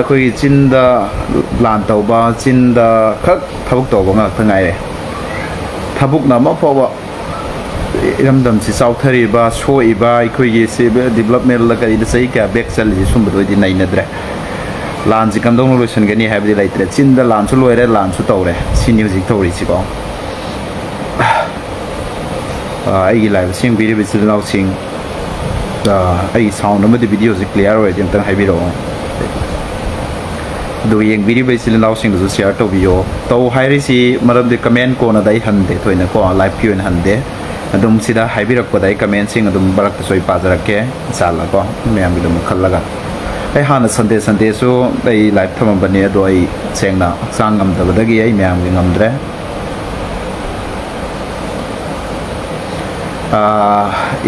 ꯑꯩꯈꯣꯏꯒꯤ ꯆꯤꯟꯗ ꯂꯥꯟ ꯇꯧꯕ ꯆꯤꯟꯗ ꯈꯛ ꯊꯕꯛ ꯇꯧꯕ ꯉꯥꯛꯇ ꯉꯥꯏꯔꯦ ꯊꯕꯛꯅ ꯑꯃ ꯐꯥꯎꯕ ꯏꯔꯝꯗꯝꯁꯤ ꯆꯥꯎꯊꯔꯤꯕ ꯁꯣꯛꯏꯕ ꯑꯩꯈꯣꯏꯒꯤ ꯗꯤꯕꯦꯂꯞꯃꯦꯟꯗ ꯀꯔꯤꯗ ꯆꯍꯤ ꯀꯌꯥ ꯕꯦꯛ ꯆꯠꯂꯤꯁꯤ ꯁꯨꯝꯕꯗ ꯑꯣꯏꯗꯤ ꯅꯩꯅꯗ꯭ꯔꯦ ꯂꯥꯟꯁꯤ ꯀꯝꯗꯧꯅ ꯂꯣꯏꯁꯤꯟꯒꯅꯤ ꯍꯥꯏꯕꯗꯤ ꯂꯩꯇ꯭ꯔꯦ ꯆꯤꯟꯗ ꯂꯥꯟꯁꯨ ꯂꯣꯏꯔꯦ ꯂꯥꯟꯁꯨ ꯇꯧꯔꯦ ꯁꯤꯅꯤ ꯍꯧꯖꯤꯛ ꯇꯧꯔꯤꯁꯤꯀꯣ ꯑꯩꯒꯤ ꯂꯥꯏꯚ ꯌꯦꯡꯕꯤꯔꯤꯕ ꯏꯆꯤꯜ ꯏꯅꯥꯎꯁꯤꯡ ꯑꯩꯒꯤ ꯁꯥꯎꯟ ꯑꯃꯗꯤ ꯚꯤꯗꯤꯑꯣꯁꯤ ꯀ꯭ꯂꯤꯌꯥꯔ ꯑꯣꯏꯔꯗꯤ ꯑꯝꯇꯪ ꯍꯥꯏꯕꯤꯔꯛꯑꯣ ꯑꯗꯨꯒ ꯌꯦꯡꯕꯤꯔꯤꯕ ꯏꯆꯤꯜ ꯏꯅꯥꯎꯁꯤꯡꯗꯁꯨ ꯁꯤꯌꯥꯔ ꯇꯧꯕꯤꯌꯣ ꯇꯧ ꯍꯥꯏꯔꯤꯁꯤ ꯃꯔꯝꯗꯤ ꯀꯃꯦꯟ ꯀꯣꯟꯅꯗ ꯑꯩ ꯍꯟꯗꯦ ꯊꯣꯏꯅꯀꯣ ꯂꯥꯏꯚꯀꯤ ꯑꯣꯏꯅ ꯍꯟꯗꯦ ꯑꯗꯨꯝ ꯁꯤꯗ ꯍꯥꯏꯕꯤꯔꯛꯄꯗ ꯑꯩ ꯀꯃꯦꯟꯁꯤꯡ ꯑꯗꯨꯝ ꯃꯔꯛꯇꯁꯨ ꯑꯩ ꯄꯥꯖꯔꯛꯀꯦ ꯏꯟꯁꯥꯜꯂꯀꯣ ꯃꯌꯥꯝꯒꯤꯗꯃꯛ ꯈꯜꯂꯒ ꯑꯩ ꯍꯥꯟꯅ ꯁꯟꯗꯦꯁꯨ ꯑꯩ ꯂꯥꯏꯚ ꯊꯝꯃꯝꯕꯅꯦ ꯑꯗꯣ ꯑꯩ ꯁꯦꯡꯅ ꯍꯛꯆꯥꯡ ꯉꯝꯗꯕꯗꯒꯤ ꯑꯩ ꯃꯌꯥꯝꯒꯤ ꯉꯝꯗ꯭ꯔꯦ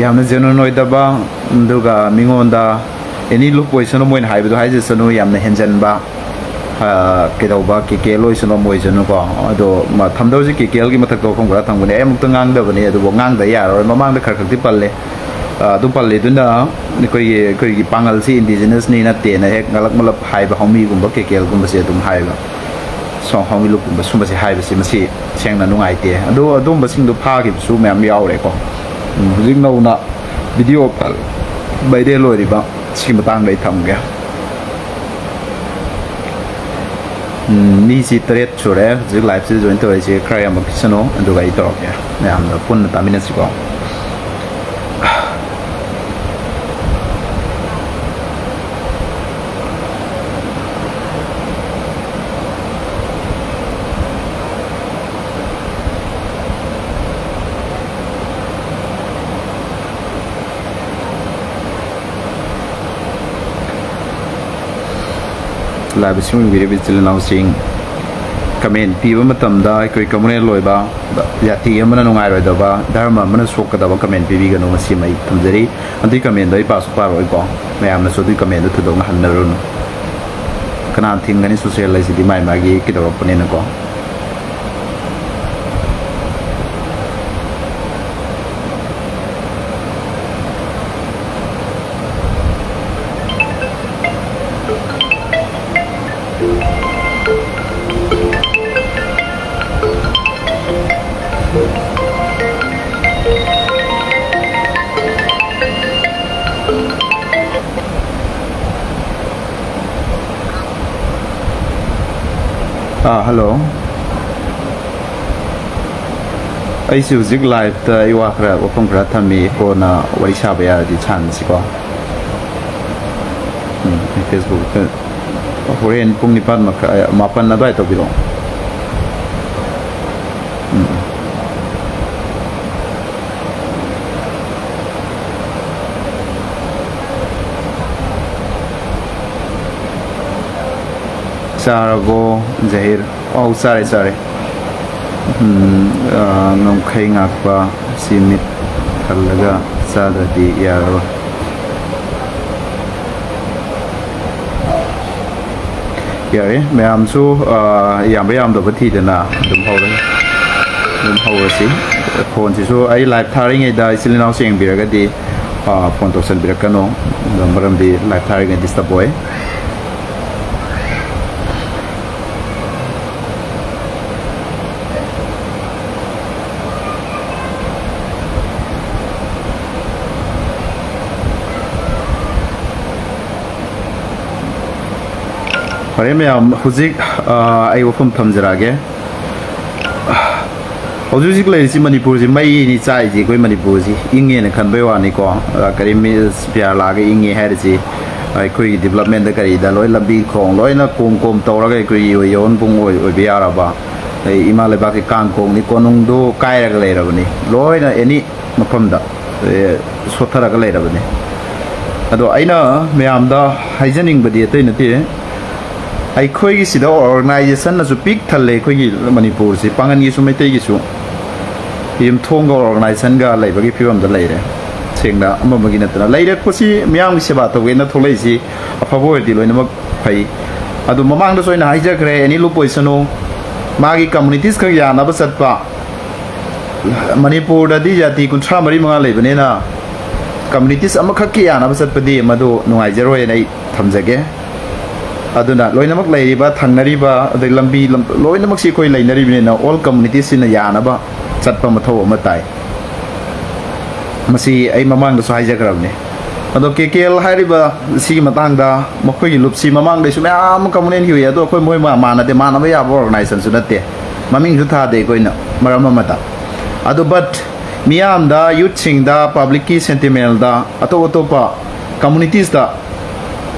ꯌꯥꯝꯅ ꯖꯦꯅꯨꯏꯟ ꯑꯣꯏꯗꯕ ꯑꯗꯨꯒ ꯃꯤꯉꯣꯟꯗ ꯑꯦꯅꯤ ꯂꯨꯞ ꯑꯣꯏꯁꯅꯨ ꯃꯣꯏꯅ ꯍꯥꯏꯕꯗꯣ ꯍꯥꯏꯖꯁꯅꯨ ꯌꯥꯝꯅ ꯍꯦꯟꯖꯟꯕ ꯀꯩꯗꯧꯕ ꯀꯦꯀꯦꯜ ꯑꯣꯏꯁꯅꯨ ꯑꯃ ꯑꯣꯏꯁꯅꯨꯀꯣ ꯑꯗꯣ ꯊꯝꯗꯧꯁꯤ ꯀꯦꯀꯦꯜꯒꯤ ꯃꯊꯛꯇ ꯋꯥꯐꯝ ꯈꯔ ꯊꯝꯒꯅꯤ ꯑꯩ ꯑꯃꯨꯛꯇ ꯉꯥꯡꯗꯕꯅꯤ ꯑꯗꯨꯕꯨ ꯉꯥꯡꯗ ꯌꯥꯔꯔꯣꯏ ꯃꯃꯥꯡꯗ ꯈꯔ ꯈꯛꯇꯤ ꯄꯜꯂꯦ ꯑꯗꯨ ꯄꯜꯂꯤꯗꯨꯅ ꯑꯩꯈꯣꯏꯒꯤ ꯄꯥꯡꯒꯜꯁꯤ ꯏꯟꯗꯤꯖꯤꯅꯁꯅꯤ ꯅꯠꯇꯦꯅ ꯍꯦꯛ ꯉꯂꯛ ꯃꯂꯛ ꯍꯥꯏꯕ ꯍꯧꯃꯤꯒꯨꯝꯕ ꯀꯦꯀꯦꯜꯒꯨꯝꯕꯁꯦ ꯑꯗꯨꯝ ꯍꯥꯏꯕ ꯍꯧꯃꯤ ꯂꯨꯞꯀꯨꯝꯕ ꯁꯨꯝꯕꯁꯦ ꯍꯥꯏꯕꯁꯤ ꯃꯁꯤ ꯁꯦꯡꯅ ꯅꯨꯡꯉꯥꯏꯇꯦ ꯑꯗꯣ ꯑꯗꯨꯝꯕꯁꯤꯡꯗꯣ ꯐꯥꯈꯤꯕꯁꯨ ꯃꯌꯥꯝ ꯌꯥꯎꯔꯦꯀꯣ ꯍꯧꯖꯤꯛ ꯅꯧꯅ ꯚꯤꯗꯤꯑꯣ ꯚꯥꯏꯔꯦꯜ ꯑꯣꯏꯔꯤꯕ ꯁꯤꯒꯤ ꯃꯇꯥꯡꯗ ꯑꯩ ꯊꯝꯒꯦ ꯃꯤꯁꯤ 3 ꯁꯨꯔꯦ ꯍꯧꯖꯤꯛ ꯂꯥꯏꯚꯁꯤ ꯖꯣꯏꯟ ꯇꯧꯔꯤꯁꯦ ꯈꯔ ꯌꯥꯝ ꯄꯤꯁꯅꯨ ꯑꯗꯨꯒ ꯑꯩ ꯇꯧꯔꯛꯀꯦ ꯃꯌꯥꯝꯗ ꯄꯨꯟꯅ ꯇꯥꯃꯤꯟꯅꯁꯤꯀꯣ ꯂꯥꯏꯚ ꯌꯦꯡꯕꯤꯔꯤꯕ ꯏꯆꯤꯜ ꯏꯅꯥꯎꯁꯤꯡ ꯀꯃꯦꯟ ꯄꯤꯕ ꯃꯇꯝꯗ ꯑꯩꯈꯣꯏ ꯀꯝꯃꯨꯅꯦꯜ ꯑꯣꯏꯕ ꯖꯥꯇꯤ ꯑꯃꯅ ꯅꯨꯡꯉꯥꯏꯔꯣꯏꯗꯕ ꯙꯔꯃ ꯑꯃꯅ ꯁꯣꯛꯀꯗꯕ ꯀꯃꯦꯟ ꯄꯤꯕꯤꯒꯅꯨ ꯃꯁꯤ ꯑꯩ ꯊꯝꯖꯔꯤ ꯑꯗꯨꯒꯤ ꯀꯃꯦꯟꯗꯣ ꯑꯩ ꯄꯥꯁꯨ ꯄꯥꯔꯣꯏꯀꯣ ꯃꯌꯥꯝꯅꯁꯨ ꯑꯗꯨꯒꯤ ꯀꯃꯦꯟꯗꯣ ꯊꯣꯏꯗꯣꯛꯅ ꯍꯟꯅꯔꯨꯅꯨ ꯀꯅꯥ ꯊꯤꯡꯒꯅꯤ ꯁꯣꯁꯤꯌꯦꯜ ꯍꯥꯏꯁꯤꯗꯤ ꯃꯥꯒꯤ ꯀꯩꯗꯧꯔꯛꯄꯅꯤꯅꯀꯣ ꯍꯜꯂꯣ ꯑꯩꯁꯤ ꯍꯧꯖꯤꯛ ꯂꯥꯏꯚꯇ ꯑꯩ ꯋꯥꯐꯝ ꯈꯔ ꯊꯝꯃꯤ ꯀꯣꯟꯅ ꯋꯥꯔꯤ ꯁꯥꯕ ꯌꯥꯔꯗꯤ ꯁꯥꯟꯅꯁꯤꯀꯣ ꯐꯦꯁꯕꯨꯛꯇ ꯍꯣꯔꯦꯟ ꯄꯨꯡ 9 ꯑꯗꯨꯋꯥꯏ ꯇꯧꯕꯤꯔꯛꯑꯣ ꯆꯥꯔꯕꯣ ꯖꯍꯤꯔ ꯆꯥꯔꯦ ꯉꯝꯈꯩ ꯉꯥꯛꯄ ꯁꯤ ꯃꯤꯠ ꯈꯜꯂꯒ ꯆꯥꯗ꯭ꯔꯗꯤ ꯌꯥꯔꯔꯣꯏ ꯌꯥꯔꯦ ꯃꯌꯥꯝꯁꯨ ꯌꯥꯝꯕ ꯌꯥꯝꯗꯕ ꯊꯤꯗꯅ ꯑꯗꯨꯝ ꯍꯧꯔꯁꯤ ꯐꯣꯟꯁꯤꯁꯨ ꯑꯩ ꯂꯥꯏꯚ ꯊꯥꯔꯤꯉꯩꯗ ꯏꯆꯤꯜ ꯏꯅꯥꯎꯁꯤ ꯌꯦꯡꯕꯤꯔꯒꯗꯤ ꯐꯣन तौसनबिरक्कनो मरमदि लाइव थारिगे डिस्टर्ब ओय फरे मैम हुजिक आई वफम थमजरागे हौजिक लेसी मणिपुर जी मई नि चाइ जी कोई मणिपुर जी इंगे ने खनबे वानी को करी मिस प्यार लागे इंगे है जी कोई डेवलपमेंट द करी द लोय लबी खोंग लोय ना कोम कोम तौरगे कोई योन बुंग ओय बियाराबा इमा लेबा के कांग कोंग नि कोनुंग दो कायरग लेरबनी लोय ना एनी मफम दा सोथरग लेरबनी अदो आइना मैम दा हाइजनिंग बदी अतै नति अखोई सिदा ऑर्गेनाइजेशन ना पिक थले अखोई मणिपुर से पांगन की सु मैतै की सु यम थोंग ऑर्गेनाइजेशन गा लेबगी फिवम द लेरे सेंगना अममगी नतना लेरे कोसी मियाम की सेवा तोगेना थोलैसी अफबो दि लोइनमक फै अदु ममांग द सोइना हाइजखरे एनी लुपोइसनो मागी कम्युनिटीज का याना बसतपा मणिपुर दि जाति कुंथ्रा मरी मंगा लेबनेना कम्युनिटीज अमखक की याना बसतपदि मदो नुंगाइजरोय नै थमजगे aduna loinamak lairiba thangnariba adai lambi loinamak si koi lainaribine na all communities sina yanaba chatpa mathau ama tai masi ai mamang da so haijagrabne ado KKL hariba si matang da makhoi lupsi mamang dai su am communal hui ado khoi moi ma mana de mana ba ya organization su natte maming su tha de koina marama mata ado but miyam da youth sing da public ki sentiment da ato pa communities da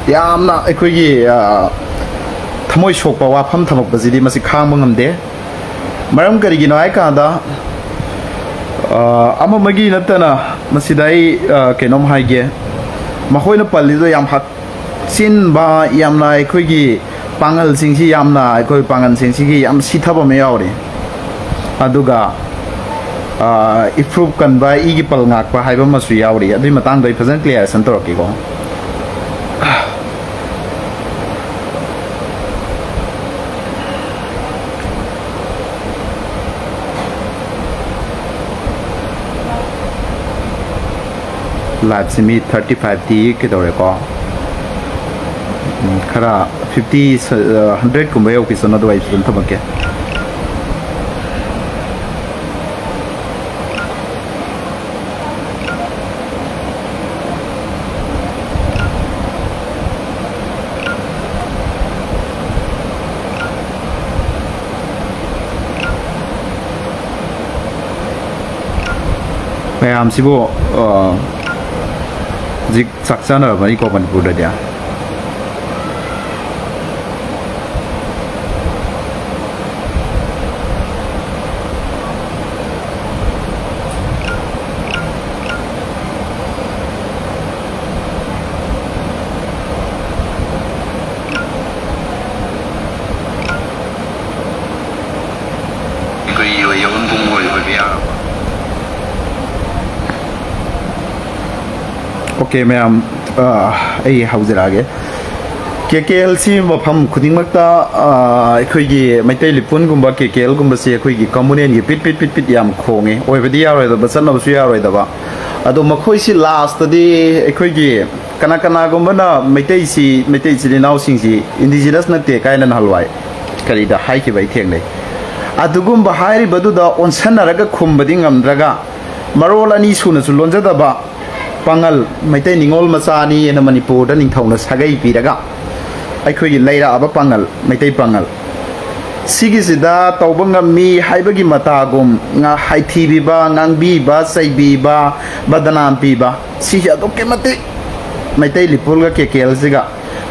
yamna akhoi thamoi sokpa wafam thamak bazidi masi khang ngamde maram kari gi noi ka da ama magi natana masidai kenom haige mahoina palli do yam hak sin ba yamna akhoi gi pangal sing si yamna akhoi pangan sing si gi yam sithaba me yauri aduga improve kan ba igi pal ngak pa haiba masu yauri adui matang dai phazan clear san tor ki ko live simi 35 ti ke dore ko khara 50 100 kumba yo ki sona do ai sun thamake mayam sibo zik saksana bani ko ban pura dia ko yo yo bung mo yo bia okay ma'am ai hauzirage KKLC mafam khudingmakta akhoi gi maitai lipun gumba KKL gumba se akhoi gi communal gi pit yam khonge oibadi yaroi da basan no su yaroi da ba ado makhoi si last di akhoi gi kana gumba na maitai si naw sing si indigenous na te kainan halwai kari da hai ki bai theng nei adugumba hairi badu da onsanaraga khumbadi ngamdraga marol ani suna su lonja da ba pangal maitai ningol masani ena manipur da ningthau sagai piraga aikhoi gi leira aba pangal maitai pangal sigi sida tawbanga mi haibagi mata gum nga haithi bi ba ngangbi ba saibi ba badanam pi ba si ado kemate maitai lipul ga KKL siga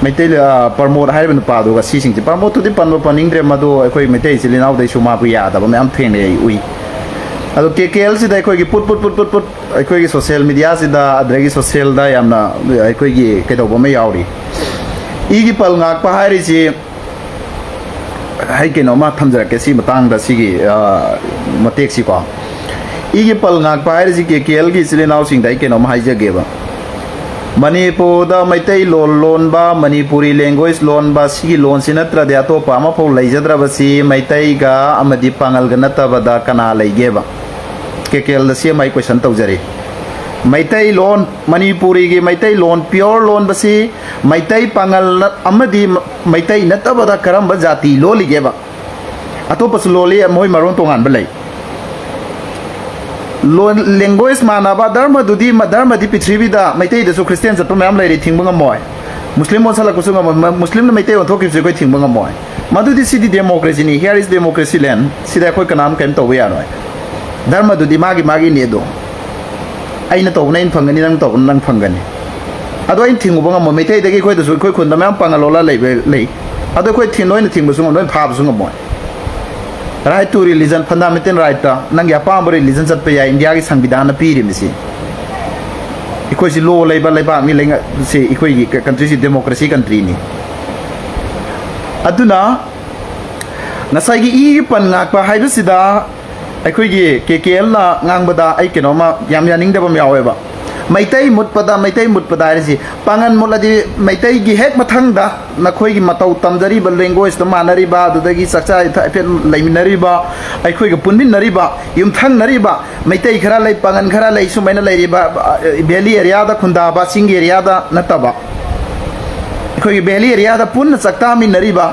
maitai promote haiben pa do ga si sing promote di panmo paning dre madu aikhoi maitai silinau dai suma bu ya da ba am theng nei ui ado KKL sida akhoi gi put akhoi gi social media sida adragi social da yamna akhoi gi kedo bo me yauri igi pal ngak pa hari ji hai ke no ma thamjara ke si matang da si gi matek si ko igi pal ngak pa hari ji KKL gi silinau sing dai ke no ma haija ge ba manipur da maitai lon ba manipuri language lon ba si lon sinatra de ato pa ma pho leijadra ba si maitai ga amadi pangal ga nata ba da kana leige ba KKL da si mai question tawjari maitai lon manipuri gi maitai lon pure lon ba si maitai pangal amadi maitai nata ba da karam ba jati lo lige ba ato pas loli moi maron tongan ba lei language manaba dharma dudi dharma di prithvi da maitai da su christian jat pam lai ri thingba ngam muslim mosala ko sunga muslim na maitai on thokip se ko thingba ngam madudi sidi democracy ni here is democracy land sida ko kanam kan to ya noi dharma dudi magi ne do aina to nain phangani nang to nang phangani ado ain thingba ngam maitai da ko da su ko khun da mam pangalola lei ado ko thin noi na thingba sunga noi phab sunga moi right to religion fundamental right ta nang ya pa religion chat pe ya india gi sangvidhan na pi ri mi si ikoi si law lai ba mi lenga se ikoi gi country si democracy country ni aduna nasai gi i pan ngak pa haiba sida aikoi gi KKL na ngangba da ai keno ma yam yaning da bam yawe ba maitai mutpada ri pangan moladi maitai gi hek mathang da nakhoi gi matau tamjari ba language to manari ba dudagi sakcha fen laiminari ba aikhoi gi punmin nari ba yumthang nari ba maitai khara lai pangan khara lai sumaina lai ri ba valley area da khunda ba sing area da nataba ꯑꯩꯈꯣꯏꯒꯤ valley ꯑꯦꯔꯤꯌꯥꯗ ꯄꯨꯟꯅ ꯆꯥꯛꯇꯥꯃꯤꯟꯅꯔꯤꯕ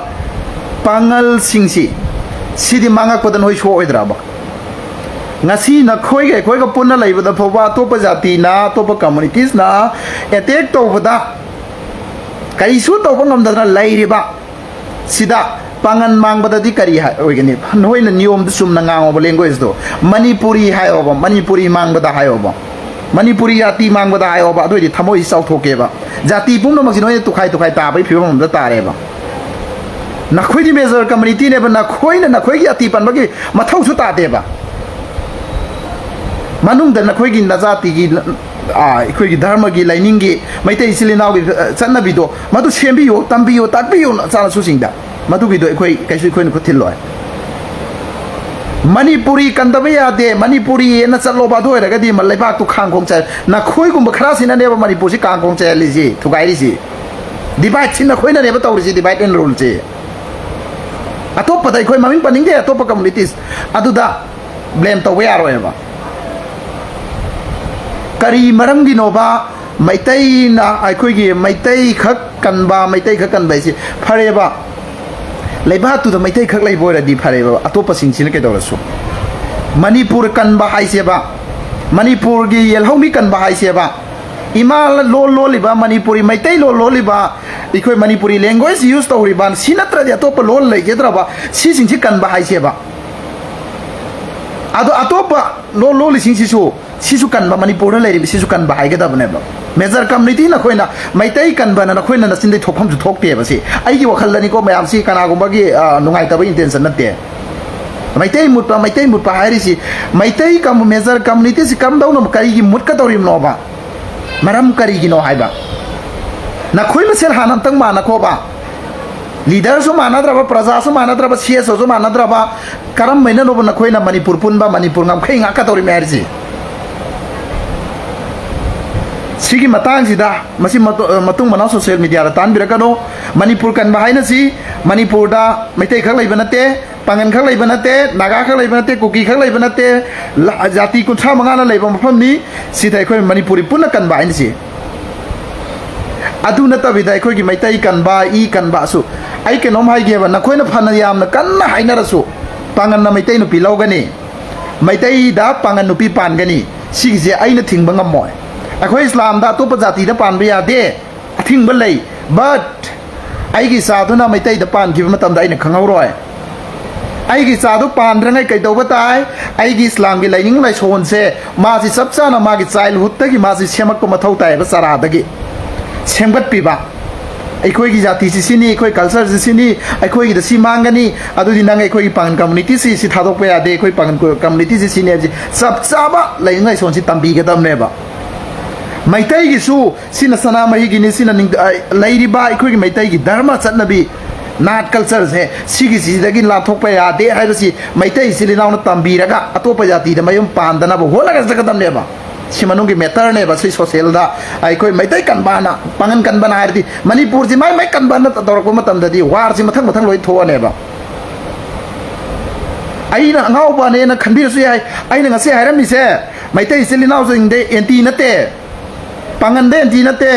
ꯄꯥꯡꯒꯜꯁꯤꯡꯁꯤ ꯁꯤꯗꯤ ꯃꯥꯡꯉꯛꯄꯗ ꯅꯣꯏ ꯁꯣꯛꯑꯣꯏꯗ꯭ꯔꯕ ngasi na khoi ga khoi ga punna laiba da phoba topa jati na topa communities na attack to bada kai su to ba ngam da lairiba sida pangan mang bada di kari ha oigani noi na niyom da sum na ngang ba language do manipuri hai oba manipuri mang bada hai oba manipuri jati mang bada hai oba adoi di thamoi sau thoke ba jati pum no magi noi tu khai ta bai phiwa ngam da tare ba na khoi di major community ne ba na khoi gi ati pan ba gi mathau su ta de ba manung da nakhoi gi najati gi khoi gi dharma gi lining gi maitai silinaw gi channa bi do madu sembi yo tambi yo takbi yo cha su sing da madu gi do khoi kaisu khoi nu thil loi manipuri kandaba ya de manipuri na chalo ba do ra ga di malai ba tu khang khong cha nakhoi gum ba khara sina ne ba manipur si kang khong cha li ji thugai ri si divide sin nakhoi na ne ba taw ri si divide and rule ji atop pa dai khoi maming paning de atop communities adu da blame to we aro ba kari maram gi noba maitai na aikhoi gi maitai khak kanba maitai khak kan bai si phare ba leiba tu da maitai khak lai boira di phare ba atopa sing sin ke dawra su manipur kan ba hai se ba manipur gi yelhomi kan ba hai se ba imal lo liba manipuri maitai lo liba ikhoi manipuri language use to ri ban sinatra di atopa lo lai ge dra ba si sing si kan ba hai se ba ado atopa lo li sing si su sisu kan ba manipur la ri sisu kan ba hai ga da bane ba major community na khoina maitai kan ba na khoina na sin dei thokpham ju thok te ba si ai gi wakhal lani ko mayam si kana gumba gi nungai ta ba intention na te maitai mut pa hai ri si maitai kam major community si kam daun kari gi mut ka torim no ba maram kari gi no hai ba na khoi ma sel hanam tang ma na ko ba leader su mana dra ba praja su mana dra ba cs su mana dra ba karam maina no na khoina manipur pun ba manipur ngam khai nga ka torim mer ji sigi matang sida masi matung mana social media ra tan birakano manipur kan bahaina si manipur da maitai khak laiba nate pangan khak laiba nate naga khak laiba nate kuki khak laiba nate jati kunthra manga na laiba mafam ni sida khoi manipuri punna kan bahaina si adu nata bida khoi gi maitai kan ba I kan ba su ai ke nom hai ge ba na khoi na phana yam na kan na haina ra su pangan na maitai nu pi logani maitai da pangan nu pi pan gani sigi je ai na thingba ngamoy akhoi islam da to pajati da pan bya de athing ba lei but ai gi sa do na maitai da pan gi matam da ai na khangau roi ai gi sa do pan rangai kai do ba tai ai gi islam gi laining lai son se ma si sab cha na ma gi childhood ta gi ma si semak ko mathau tai ba sara da gi semgat pi ba aikhoi gi jati si sini aikhoi culture si sini aikhoi gi da si mangani adu di nang aikhoi gi pangan community si thadok pa ya de aikhoi pangan community si sini ji sab cha ba laining lai son si tambi ga dam ne ba maitai gi su sina sana mahi gi ni sina ning lairi ba ikoi gi maitai gi dharma chatnabi nat culture se sigi si dagi la thok pa ya de hai ba si maitai silinaw na tambi raga atopa jati da mayum pandana bo hola ga zakadam ne ba simanung gi meter ne ba si social da aikoi maitai kan ba na pangan kan ba na harti manipur ji mai kan ba na torok ma tam da di war si mathang loi tho ne ba aina ngau ba ne na khanbi su ai aina ngase hairam ni se maitai silinaw jing de anti na te pangan de anti na te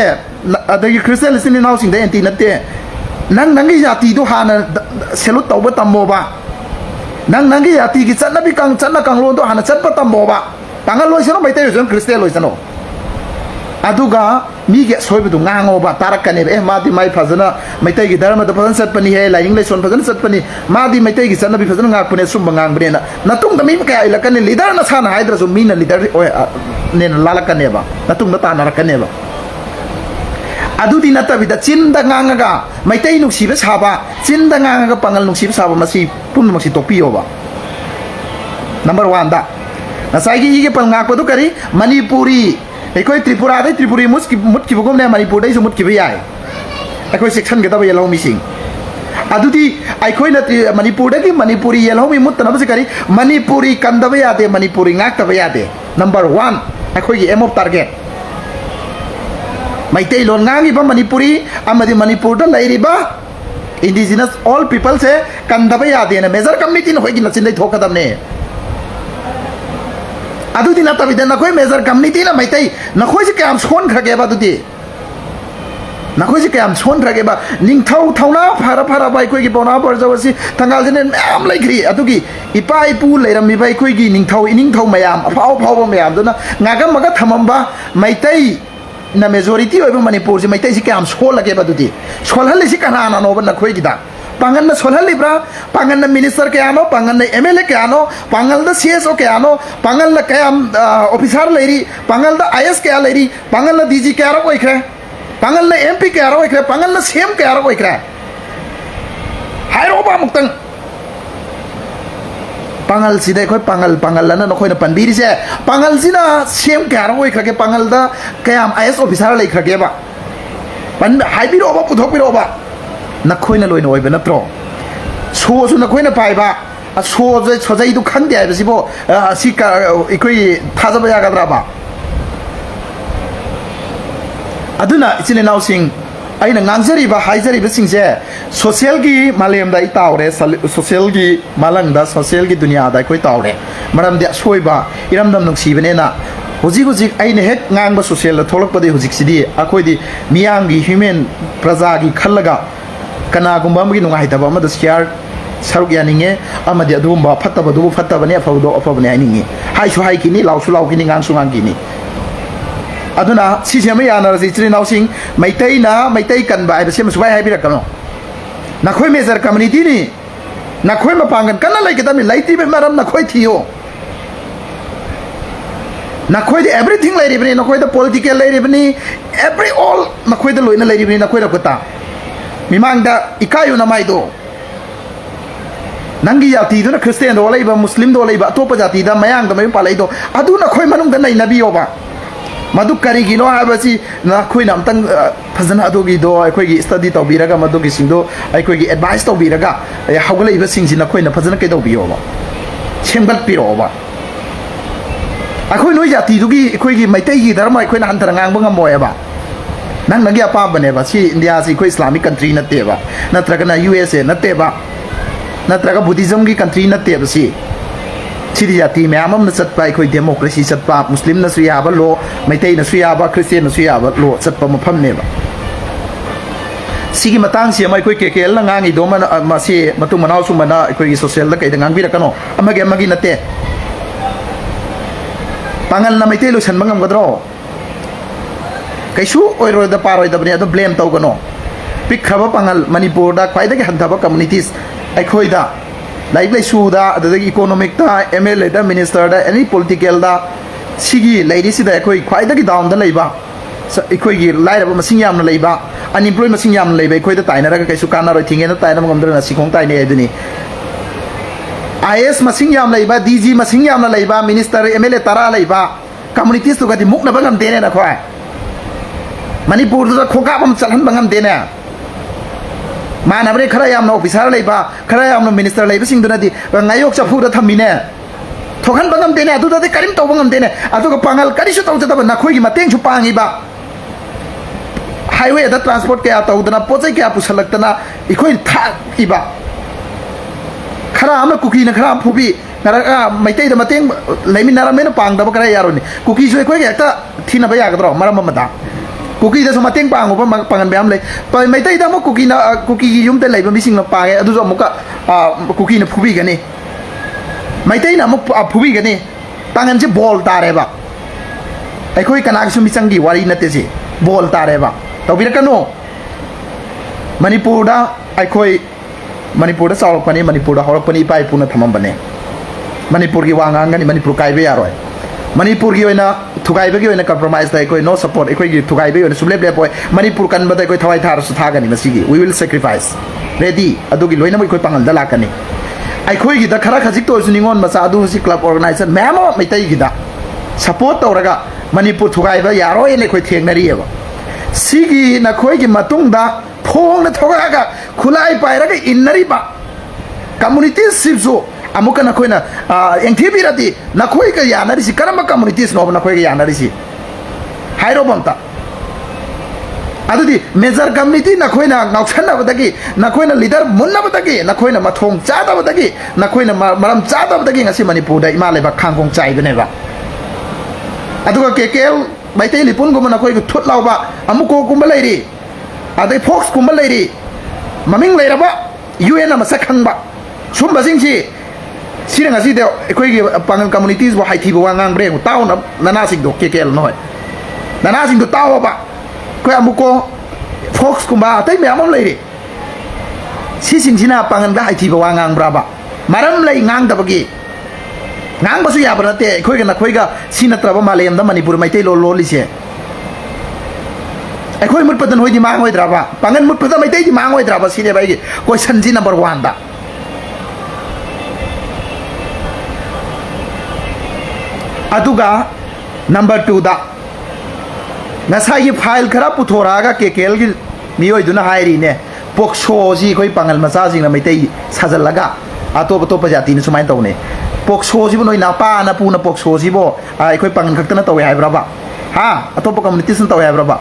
adagi christian listening now sing de anti na te nang gi jati do hana selut tawba tammo ba nang gi jati gi channa bi kang channa kang lo do hana chatpa tammo ba pangal loi sano maitai jon christian loi sano aduga mi ge soibu du ngango ba tarakane e ma di mai phajana maitai gi dharma da phajan satpani he laing lai son phajan satpani ma di maitai gi channa bi phajan ngak pune sum bangang brena natung da mi ka ilakane leader na sana haidra so mi na leader ne lalakane ba natung na ta narakane ba adudi nata bida chinda ngangaga maitai nuksiba saba chinda ngangaga pangal nuksiba saba masi pum masi topiyo ba number 1 da nasai gi ge pal ngak padu kari manipuri ekoi tripura dai tripuri mutki bugom ne manipur dai sumut ki bayai ekoi section ga da ba yelong mising adudi ekoi na manipur dai manipuri yelong mi mut na ba kari manipuri kandaba ya de manipuri ngak ta ba ya de number 1 ekoi gi aim of target maitai lon ngangi ba manipuri amadi manipur da lairi ba indigenous all people se kandaba ya de na major community no hoigi na chin dai thokadam ne adudi na tabi na koi major community na maitai na koi se kam son khage ba adudi नखोई क्या सोन रगे बा निंगथौ थौना फारा फारा by कोई की बोना बरजवसी थंगाल जने ma'am लेखरी अतुगी Ipa इपू Laramie by कोई की निंगथौ मयाम अफाव फाव मयाम दोना नागा मगा थमंबा मैतई ना मेजॉरिटी ओइबा मणिपुर से मैतई से क्या सोल लगे बदुदी सोलहली से कनाना नोब नखोई गिदा पांगन न सोलहलिब्रा पांगन न मिनिस्टर क्या नो पांगन न एमएलए क्या नो पांगल द सीएसओ क्या नो पांगल न क्या ऑफिसर लेरी पांगल द आईएएस क्या लेरी पांगल न डीजी क्या रो कोइखरे पांगल न एमपी क्या रो कोइखरे पांगल न सीएम क्या रो कोइखरे हायरोबा मुक्तंग पांगल सिदे कोई पांगल लना नखोई न पनबीरी से पांगल सिना सीएम क्या रो कोइखरे के पांगल द क्या आईएएस ऑफिसर लेखरे के बा पन हाइबिरोबा पुथोपिरोबा नखोइना लोइन ओइबे नत्रो सोसु नखोइना पाइबा सोजे सोजैदु खंदे हाइबसिबो असि का इकोइ थाजबा यागद्राबा अदुना इचिने नाउसिंग अइना ngangjariba haijariba singse social gi malemda itaure social gi malangda social gi dunia da koi taure maram de soiba iramdam nungsibene na hojik hojik aine hek ngangba social la tholak pade hojik sidi akoi di miyang gi human praja gi khallaga कनागुम्बा अमगी नुंगाइतबा अमद share सरुक यानिंगे अमदि अदुम्बा फत्तबा दुबु फत्तबने अफबदो अफबने हाइनिंगे हाइसु हाइकिनी लाउसु लाउकिनी गांसु गांगिनी अदुना सिसेम यानरसि चिरि नाउसिंग मैतैना मैतै कनबा हाइबसे मसुबाय हाइबिरकनो नखोय मेजर कम्युनिटी नि नखोय मपांगन कन्ना लाइकेदमि लाइतिबे मरम नखोय थियो नखोय द एवरीथिंग लाइरिबनि नखोय द पॉलिटिकल लाइरिबनि एवरी ऑल नखोय द लोइना लाइरिबनि नखोय रकता मिमांगदा इकायु नमाइदो नंगी जाति दुना क्रिश्चियन दो लेबा मुस्लिम दो लेबा अतोप जाति दा मयांग द मयु पालाइदो अदुना खोय मनुंग द नै नबियोबा मदु करिगिनो हाबसी ना खोय नाम तंग फजना अदुगी दो अखोयगी स्टडी तौबिरगा मदुगी सिंदो अखोयगी एडवाइस तौबिरगा हागलेबा सिंगसि ना खोयना फजना कै तौबियोबा सेमगत पिरोबा अखोय नोय जाति दुगी अखोयगी मैतैगी धर्म अखोयना हंतर ngang ngam नंग नगी अपाबने सी इंडिया से कोई इस्लामिक कंट्री नतेबा नत्रगना यूएसए नतेबा नत्रगा बुद्धिज्म की कंट्री नतेबा सी सिदी जाति मैम चटपा कोई डेमोक्रेसी चटपा मुस्लिम न सुयाबा लो मैतै न सुयाबा क्रिश्चियन न सुयाबा लो चटपा मफमनेबा सिगी मतंग से मै कोई केकेल न ngangi दो मन मसी मतु मनाव सुमना कोई सोशल द कैद ngangbirकनो अमगे अमगी नते पांगल न मैतै लो सनबंगम गद्रो कैसु ओइरोद पारोइदबने अदो ब्लेम तौगनो पिखबा पांगल मणिपुर दा ख्वाइदगी हंथबा कम्युनिटीज अखोइदा लाइक लाइसुदा अदगी इकोनॉमिक दा एमएलए दा मिनिस्टर दा एनी पॉलिटिकल दा सिगी लाइरिसिदा अखोइ ख्वाइदगी डाउन दा लैबा अखोइगी लाइरबा मसिंग यामना लैबा अनएम्प्लॉय मसिंग यामना लैबा अखोइदा ताइनरगा कैसु कानारोइ थिंगेना ताइनम गमद्रना सिखों ताइने एदुनी आईएएस मसिंग याम लैबा डीजी मसिंग यामना लैबा मिनिस्टर एमएलए तरा लैबा कम्युनिटीज तो गदि मुकनबा गमदेने ना खोय मणिपुर खोका चलहन बंगम देने मानबरे खरा यामना ऑफिसर लेबा खरा यामना minister लेबसिंगदुनादि ngayok chafuda thamine thokan bangam dene adudadi karim tawbangam dene aduga pangal karisu tawjadaba nakhoigi mateng chu pangiba highway da transport kaya tawdana pochai kaya pusalaktana ikoi tha iba khara amna kuki na khara phubi nara maitai da mateng leiminara mena pangdaba kara yaroni kuki su ikoi ekta thina ba yagadro maram amada Kuki दसो मतंग पांगो पांगन ब्याम ले मैतै दा cookie ना cookie yum ते लेबा missing ना पागे अदुजो अमुका कुकी ना फुबी गने मैतै ना अमुक फुबी गने पांगन से बॉल तारेबा अखोई कनाग सु मिचंगी वारी नते से बॉल तारेबा तौबिरकनो मणिपुर दा अखोई मणिपुर दा चावरपनी मणिपुर दा हरपनी पाइ पुना थममबने मणिपुर की वांगांगनी मणिपुर काइबे यारोय मणिपुर की थुगाइबगी कंप्रोमाइज कोई नो सपोर्ट अखोई थुगाइबगी सुलेप लेपोय मणिपुर कनबद अखोई थवाई थारसु थागनी मसीगी वी विल सेक्रीफाइस रेडी अदुगी लोइनम अखोई पांगल द लाकनी अखोई द खरा खजिक तो निंगोन मचा अदु हसी क्लब ऑर्गेनाइजेशन मैम मैतै गिदा सपोर्ट तौरगा मणिपुर थुगाइबा यारो एने अखोई थेंगनरियबा सिगी नखोई मतुंगदा फोंग थोगागा खुलाई पाइरगा इन्नरिबा कम्युनिटी सिपसो अमुक नखोइना एंथीबिरदी नखोइ का यानरिसि करम कम्युनिटीज नो नखोइ का यानरिसि हाइरोबंता अदुदी मेजर कम्युनिटी नखोइना नाउछनबदगी नखोइना लीडर मुन्नबदगी नखोइना मथोंग चादबदगी नखोइना मरम चादबदगी ngasi मणिपुर दा इमा लेबा खांगोंग चाइबनेबा अदुगा केकेल मैतै लिपुन गुम नखोइ थुत लाउबा अमुको गुम लैरि adai fox kuma leiri maming leira ba UN ama sakhangba sumba singsi sirang asi de ekoi gi pangan communities bo haithi bo ngang bre taw na nana sing do kekel noi nana sing do taw ba ko amuko fox kuma atai me amam leiri si sing sina pangan ga haithi bo ngang bra ba maram lei ngang da bagi ngang ba su ya ba te ekoi ga na khoi ga sina traba malem da manipur mai te lo lo li se ekoi mut padan hoi di mang hoi dra ba pangan mut padan mai te di mang hoi dra ba sine ba gi ko sanji number 1 da aduga number 2 da ngasai file khara puthora ga kekel gi mioi duna hairi ne pokso ji khoi pangal macha jing na mai te sajal laga atop atop jati ni sumai tau ne pokso ji bo noi na pa na pu na pokso ji bo ai khoi pangan khakta na tau hai bra ba ha atop community sun tau hai bra ba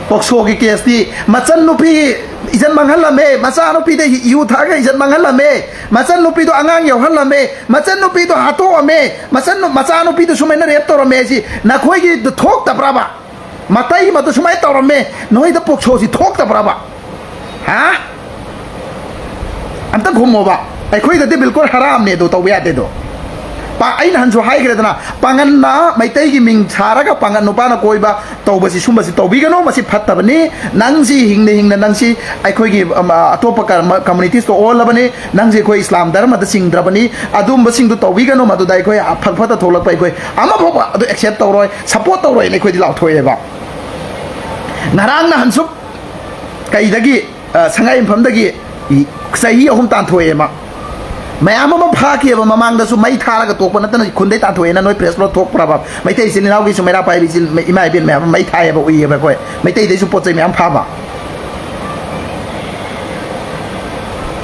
pokso ki case ti machan nupi ijan manghal la me macha nupi de yu tha ga ijan manghal la me machan nupi do angang yo hal la me machan nupi do hato me macha nupi do sumai na rep to me ji na khoi gi do thok ta bra ba matai ma do sumai to me noi da pokso ji thok ta bra ba ha amta ghumo ba ai khoi da de bilkul haram ne do to ya de do pa ai han so hai gre dana pangan na mai tai gi ming chara ga pangan no pa na koi ba to ba si sumba si to bi ga no ma si phat ta bani nang si hing ne nang si ai khoi gi atop ka communities to all bani nang si khoi islam dharma da sing dra bani adum ba sing do to bi ga no ma do dai khoi phak phat ta tholak pai khoi ama pho ba do accept to roi support to roi ne khoi di lau thoi ba ngarang na han sup kai da gi sangai pham da gi sahi ahum tan thoi ma मैम फाखे ममांग मई थाग तोप नतन खुद ताथोना नई press लो थोप्राब मैते इनागी मेरा पाई इमा इबेन मैम मई थाएब उब अखोई मैते पोच मैम फाब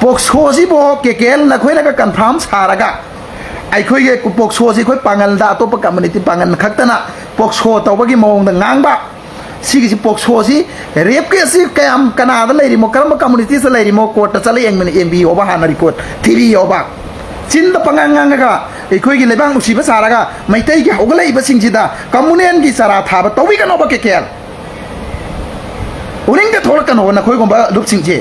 पोक्सोसीबो केकेल नखोना कन्फर्म सारगा अखोगे पोक्सोसी अखोई पांगल अतोप कम्युनिटी पांगल खतना पोक्सो तौबगी मौंग गांगबा सिगी पोक्सोसी रेप केसी कयाम कनादा लेरिमो करम कम्युनिटी से लेरिमो कोर्ट चले एंबी ओबा हाना रिपोर्ट थीरी ओबा चिंद पंगांगांगा एखोई गी लेबांग उसिबा सारागा मैतै गी हौगलै सिंजिदा कम्युनल गी सारा थाबा तौबी कनोबा केकेल उरिंग के थोलकनो नखोई गोंबा लुपसिंजे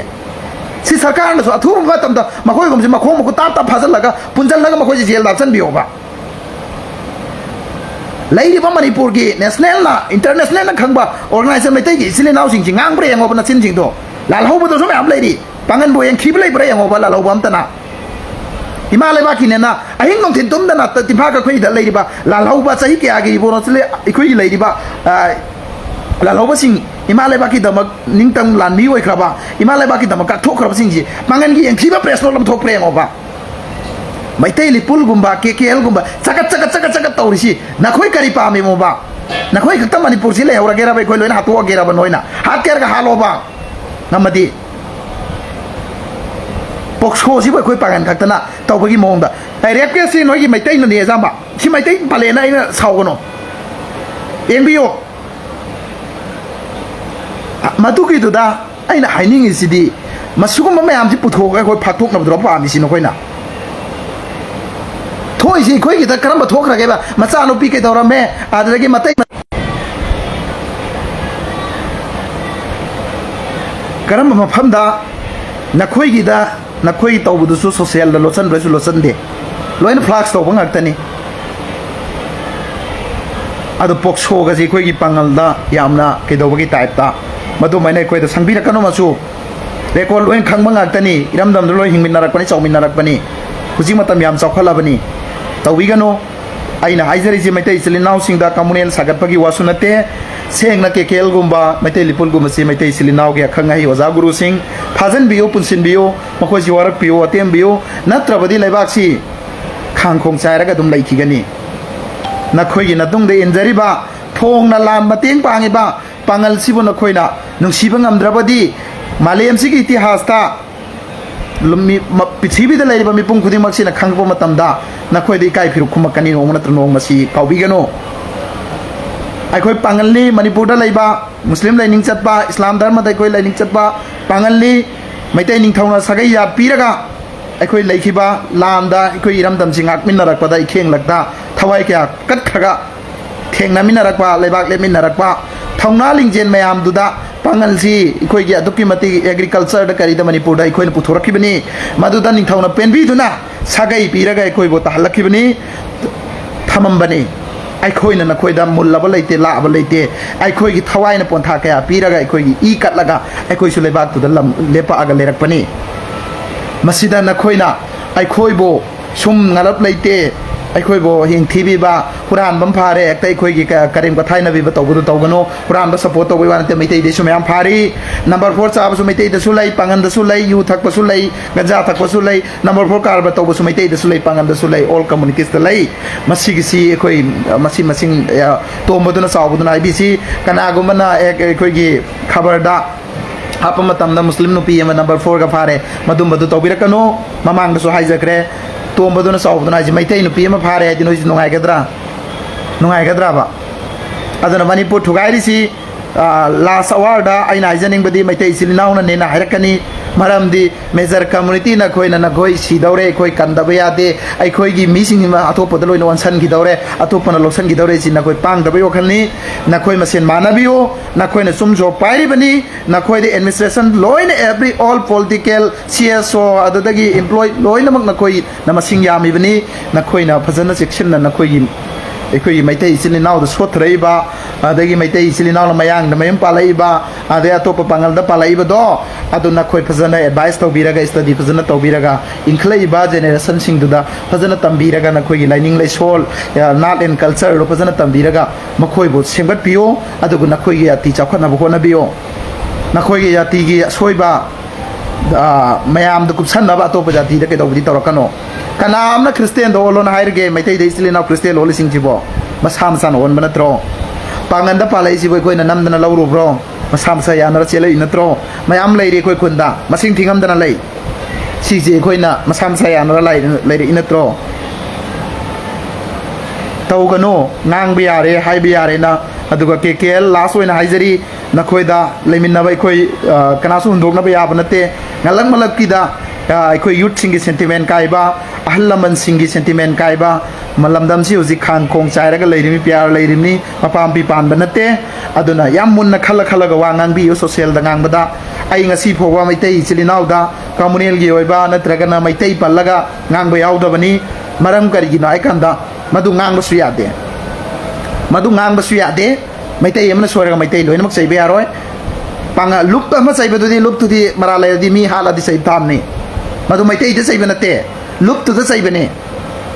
si sarkar na so athu ba tam da makoi gom si makhom ko tap tap phasal laga punjal laga makoi jel da chan bi oba lairi ba manipur gi national na international na khangba organization mai tai gi sile naw sing sing ngang bre yang oba na chin sing do lal ho ba do so am lairi pangan bo yang khible bre yang oba lal ho bam ta na himalay ba ki ne na ahing nong thin tum da na timha ka khoi da lairi ba lal ho ba sahi ke agi bo no sile ikoi gi lairi ba lal ho ba sing himalay ba ki da mak ningtang lan mi oi khaba himalay ba ki da mak ka thok khaba sing ji pangan gi yang khiba press no lam thok pre yang oba mai tai lipul gumba KKL gumba chakat taurisi nakhoi kari pa me moba nakhoi khakta manipur si le hora gera bai khoi loina hatu gera ba noina hat ker ga halo ba namadi pokso si bai khoi pangan khakta na tawbagi mong da ai rep ke si noi gi mai tai no ne jamba si mai tai pale na ina saugono enbio matuki du da aina haining isidi masugum ma am si putho ga khoi phatok na drop pa mi si no khoi na थोई सी खोई की करम थोक रगे बा मचा नुपी के दौरा में आदरगी मते करम मफम दा नखोई की दा नखोई तौबुदुसु सोशल दा लोसन रेसु लोसन दे लोइन फ्लैक्स तो बंगक्तनी अदु पोक्सो गजी खोई की पंगल दा यामना के दोबगी टाइप ता मदु मैंने खोई दा संबी रकनो मसु रेकॉर्ड लोइन खंगबंगक्तनी इरमदम लोइन हिंगमिनारकपनी चौमिनारकपनी हुजी मतम याम चौखलाबनी तौगनो अना हाइजरी मैत इचलिनाव कम्युनल सागटपगी वासु नते सेंगना केकेलगुंबा मैत लिपुलगुंबा से मैत इचलिनाव के अखंगाई ओजा गुरु सिंह फाजनबियो पुनसिनबियो मखोजी वारकबियो अतेमबियो नत्रबदी लेबाक्सी खांखोंग चायरगा दुम लैखिगनी नखोइगी नतुंग दे इंजरिबा थोंगना लाम मतेंग पांगिबा पांगल सिबो नखोइना नुंसिबा ngamdrabadi मालेम सिगी इतिहासता पृथ्वी मिपुं खुदिमक्सिना खंगबो मतमदा नखोइदि इकाई फिरु खुमकनी नोंग नत्र नोंग मसी काउबिगनो अखोइ पांगलनी मणिपुरदा लैबा मुस्लिम लाइनिंग चतबा इस्लाम धर्म दा अखोइ लाइनिंग चतबा पांगलनी मैतै निंगथौना सगै या पीरगा अखोइ लैखिबा लामदा अखोइ इरमदम सिंगाक मिनरकपदा इखेंग लगदा थवाई क्या कटखगा थेंगना मिनरकपा लेबाक ले मिनरकपा थौना लिंजेन मयाम दुदा pangal si ikoi gi adukki mati agriculture da kari da manipur da ikoi na puthoraki bani maduda ningthau na penbi duna sagai piraga ikoi bo tahalaki bani thamam bani aikoi na nakoi da mullaba leite laaba leite aikoi gi thawai na pontha kaya piraga ikoi gi I katlaga aikoi su lebak tu da lam lepa aga lerak pani masida nakoi na aikoi bo sum ngalap leite aikoi bo hing TV ba huran bam phare ekta aikoi gi karim ka thaina bi ba tawbu tawgano huran ba support tawbai wan te meitai de su mayam phari number 4 cha ba su meitai de su lai pangan da su lai yu thak pa su lai gaja thak pa su lai number 4 kar ba tawbu su meitai de su lai pangan da su lai all communities da lai masi gi si aikoi masi masing to moduna saw buduna IBC kana gumana aikoi gi khabar da hapa matamda muslim nupi ama number 4 ga phare madum badu tawbirakano mamang da su haijakre tombaduna sawduna ji maitai nupi ama phare adi noi nungai gadra ba adana manipur thugai si last hour da aina ijaning badi maitai silinaw na nena hairakani maramdi major community na khoi na goi si daure khoi kandaba yade ai khoi gi mising ma atop da loina wansan gi daure atop na loksan gi daure si na khoi pang da bayo khalni na khoi masen manabiyo na khoi na sumjo pairi bani na khoi the administration loina every all political CSO adadagi employee loina mak na khoi na masing yami bani na khoi na phajana section na khoi gi aikoi maitai silinaw da sotraiba adagi maitai silinaw na mayang da mayam palaiba ade atop pangal da palaiba do aduna khoi phajana advice tawbiraga study phajana tawbiraga inklaiba generation sing duda phajana tambiraga na khoi gi lining lai sol not and culture ro phajana tambiraga makhoi bo semgat piyo adugu na khoi gi ati chakhana bo na biyo na khoi gi ati gi soiba mayam da kupsan na ba atop jati da ke dawdi tawrakano kana amna Christian do olon hairge maitai de silinaw Christian loli sing jibo masam san on banatro pangan da palai si koi na namdana lawru bro masam sa ya na chele inatro mayam lai re koi kunda masing thingam dana lai si je koi na masam sa ya na lai inatro tau gano ngang biare hai biare na aduga KKL last oina haijari na khoi da lemin na bai koi kana su hundok na ba ya banate ngalang malak ki da aikoi youth singi sentiment kaiba ahlaman singi sentiment kaiba malamdam si uji khang khong chairaga leirimi pyar leirimi mapam pi pan banate aduna yam munna khala khala ga wangang bi social da ngang bada ai ngasi phogwa maitai chilinaw da communal gi oiba natraga na maitai pallaga ngang ba yaw da bani maram kari gi na ai kanda madu ngang ba su yade maitai amna soraga maitai loinamak saibe yaroi panga lup ta ma saibe du di lup tu di marala di mi hala di sai tamni madu maitai de saibe nate lup tu da saibe ne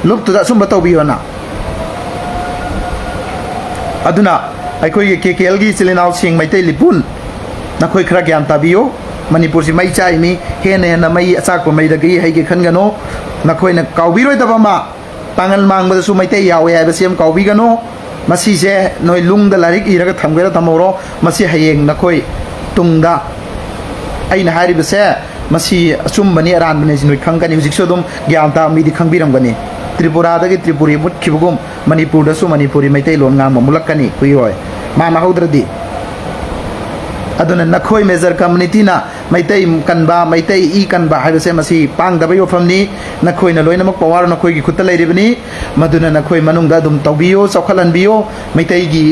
lup tu da sumba tawbiyo na aduna aikoi KKL gi silinaw sing maitai lipun na khoi khara gyan tabiyo manipur si mai chai mi hene na mai achak ko mai da gi hai ge khan gano na khoi na kawbiroi da ba ma pangal mang ba su maitai yawe ai ba siam kawbi gano masi je noi lung da larik iraga thamgera tamoro masi hayeng na khoi tungda aina hari ba se masi asum bani aran bani sinoi khangkani hujik so dum gyanta mi di khangbiram gani Tripura da gi Tripuri mut khibugum Manipur da su Manipuri maitai lon ngam mulakani kuiroi ma ma haudradi aduna nakhoi major community na maitai kanba maitai I kanba haibase masi pang da bayo famni nakhoi na loina mak power nakhoi gi khutta leiribani maduna nakhoi manungda dum tawbiyo chokhalan biyo maitai gi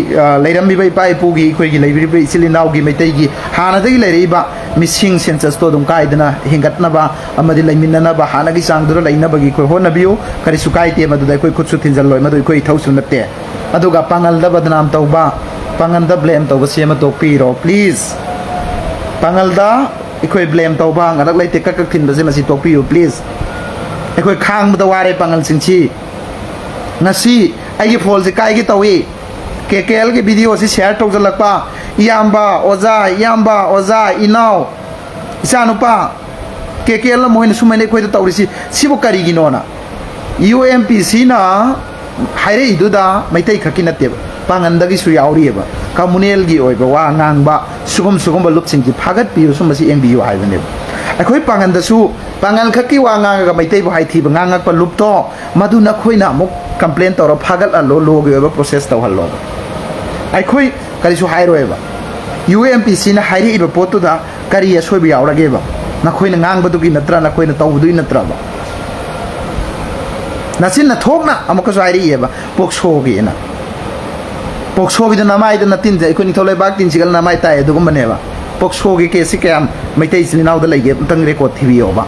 leiram bi bai pai pu gi khoi gi leibiri bi silinaw gi maitai gi hana da gi leiriba missing census to dum kaidana hingatna ba amadi leiminna ba hana gi sang dura leina ba gi khoi hona biyo kari sukai te maduda khoi khutsu tinjal loi madu khoi thausu natte aduga pangal da badnam tawba pangal da blame tawba sema to piro please pangal da ikoi blame tawba ngarak leite kak kak thin ba sema si to piro please ikoi khang da ware pangal singchi ngasi ai gi phol se kai gi tawi KKL gi video si share tawjalakpa iyamba oza inaw isanupa KKL la moina sumane khoi da tawrisi sibu kari gi nona UMPC na haire iduda maitai khakinatte pangandagi su yauriba communal gi oiba wa ngangba sugum ba lupsing gi phagat piu sumasi engbiu haibane akhoi panganda su pangal khaki wa nganga maitai bo haithi ba ngangak pa lupto madu na khoina muk complain tawra phagat a lo gi oiba process taw hallo akhoi kari su hairoeba UMPC na hairi iba potu da kari ya soibi yaurage ba na khoina ngangba du gi natra na khoina tawdu natra ba nasin na thokna amaka su hairi eba pokso gi na pokso gi na mai da natin je ikoni tholai bak tin sigal na mai tai du gumane ba ꯄꯣꯛꯁꯣꯒꯤ ꯀꯦꯁꯁꯤ ꯀꯌꯥꯝ ꯃꯩꯇꯩ ꯏꯆꯤꯜ ꯏꯅꯥꯎꯗ ꯂꯩꯒꯦ ꯑꯝꯇꯪ record ꯊꯤꯕꯤꯌꯣꯕ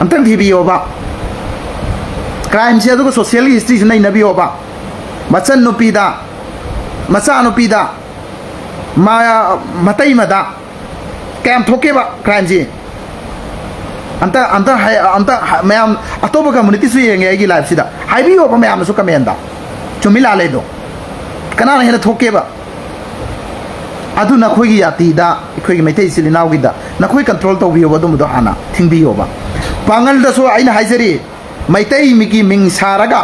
ꯑꯝꯇꯪ ꯊꯤꯕꯤꯌꯣꯕ ꯀ꯭ꯔꯥꯏꯝꯁꯦ ꯑꯗꯨꯒ ꯁꯣꯁꯤꯌꯦꯜꯒꯤ ꯍꯤꯁꯇ꯭ꯔꯤꯁꯤ ꯅꯩꯅꯕꯤꯌꯣꯕ ꯃꯆꯟ ꯅꯨꯄꯤꯗ ꯃꯆꯥ ꯅꯨꯄꯤꯗ ꯃꯇꯩꯃꯗ ꯀꯌꯥꯝ ꯊꯣꯛꯀꯦꯕ ꯀ꯭ꯔꯥꯏꯝꯁꯤ ꯑꯝꯇ ꯃꯌꯥꯝ ꯑꯇꯣꯞꯄ ꯀꯝꯃꯨꯅꯤꯇꯤꯁꯨ ꯌꯦꯡꯉꯦ ꯑꯩꯒꯤ ꯂꯥꯏꯐꯁꯤꯗ ꯍꯥꯏꯕꯤꯌꯣꯕ ꯃꯌꯥꯝꯅꯁꯨ ꯀꯃꯦꯟꯗ ꯆꯨꯝꯃꯤ ꯂꯥꯜꯂꯦꯗꯣ ꯀꯅꯥꯅ ꯍꯦꯟꯅ ꯊꯣꯛꯀꯦꯕ ꯑꯗꯨ ꯅꯈꯣꯏꯒꯤ ꯌꯥꯇꯤꯗ ꯑꯩꯈꯣꯏꯒꯤ ꯃꯩꯇꯩ ꯏꯆꯤꯜ ꯏꯅꯥꯎꯒꯤꯗ ꯅꯈꯣꯏ ꯀꯟꯇ꯭ꯔꯣꯜ ꯇꯧꯕꯤꯌꯣꯕ ꯑꯗꯨꯝꯕꯗꯣ ꯍꯥꯟꯅ ꯊꯤꯡꯕꯤꯌꯣꯕ ꯄꯥꯡꯒꯜꯗꯁꯨ ꯑꯩꯅ ꯍꯥꯏꯖꯔꯤ ꯃꯩꯇꯩ ꯃꯤꯒꯤ ꯃꯤꯡ ꯁꯥꯔꯒ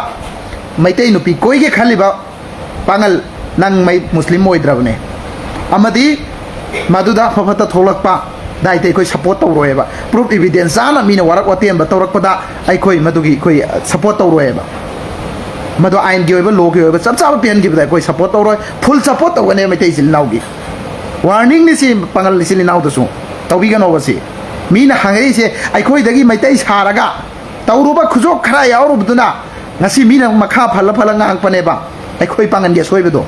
ꯃꯩꯇꯩ ꯅꯨꯄꯤ ꯀꯣꯏꯒꯦ ꯈꯜꯂꯤꯕ ꯄꯥꯡꯒꯜ ꯅꯪ ꯃꯨꯁꯂꯤꯝ ꯑꯣꯏꯗ꯭ꯔꯕꯅꯦ ꯑꯃꯗꯤ ꯃꯗꯨꯗ ꯐꯐꯠꯇ ꯊꯣꯛꯂꯛꯄ ꯗꯥꯏꯇ ꯑꯩꯈꯣꯏ ꯁꯞꯄꯣꯔꯠ ꯇꯧꯔꯣꯏꯕ ꯄ꯭ꯔꯨꯐ ꯏꯕꯤꯗꯦꯟꯁ ꯆꯥꯅ ꯃꯤꯅ ꯋꯥꯔꯛ ꯋꯥꯇꯦꯝꯕ ꯇꯧꯔꯛꯄꯗ ꯑꯩꯈꯣꯏ ꯃꯗꯨꯒꯤ ꯑꯩꯈꯣꯏ ꯁꯞꯄꯣꯔꯠ ꯇꯧꯔꯣꯏꯕ ꯃꯗꯨ ꯑꯥꯏꯟꯒꯤ ꯑꯣꯏꯕ ꯂꯣꯒꯤ ꯑꯣꯏꯕ ꯆꯞ ꯆꯥꯕ ꯄꯦꯟꯈꯤꯕꯗ ꯑꯩꯈꯣꯏ ꯁꯞꯄꯣꯔꯠ ꯇꯧꯔꯣꯏ ꯐꯨꯜ ꯁꯞꯄꯣꯔꯠ ꯇꯧꯒꯅꯦꯕ ꯃꯩꯇꯩ ꯏꯆꯤꯜ ꯏꯅꯥꯎꯒꯤ ꯋꯥꯔꯅꯤꯡꯅꯤ ꯁꯤ ꯄꯥꯡꯒꯜ ꯏꯆꯤꯜ ꯏꯅꯥꯎꯗꯁꯨ ꯇꯧꯕꯤꯒꯅꯣꯕ ꯁꯤ ꯃꯤꯅ ꯍꯪꯉꯛꯏꯁꯦ ꯑꯩꯈꯣꯏꯗꯒꯤ ꯃꯩꯇꯩ ꯁꯥꯔꯒ ꯇꯧꯔꯨꯕ ꯈꯨꯖꯣꯛ ꯈꯔ ꯌꯥꯎꯔꯨꯕꯗꯨꯅ ꯉꯁꯤ ꯃꯤꯅ ꯃꯈꯥ ꯐꯜꯂ ꯉꯥꯡꯉꯛꯄꯅꯦꯕ ꯑꯩꯈꯣꯏ ꯄꯥꯡꯒꯜꯒꯤ ꯑꯁꯣꯏꯕꯗꯣ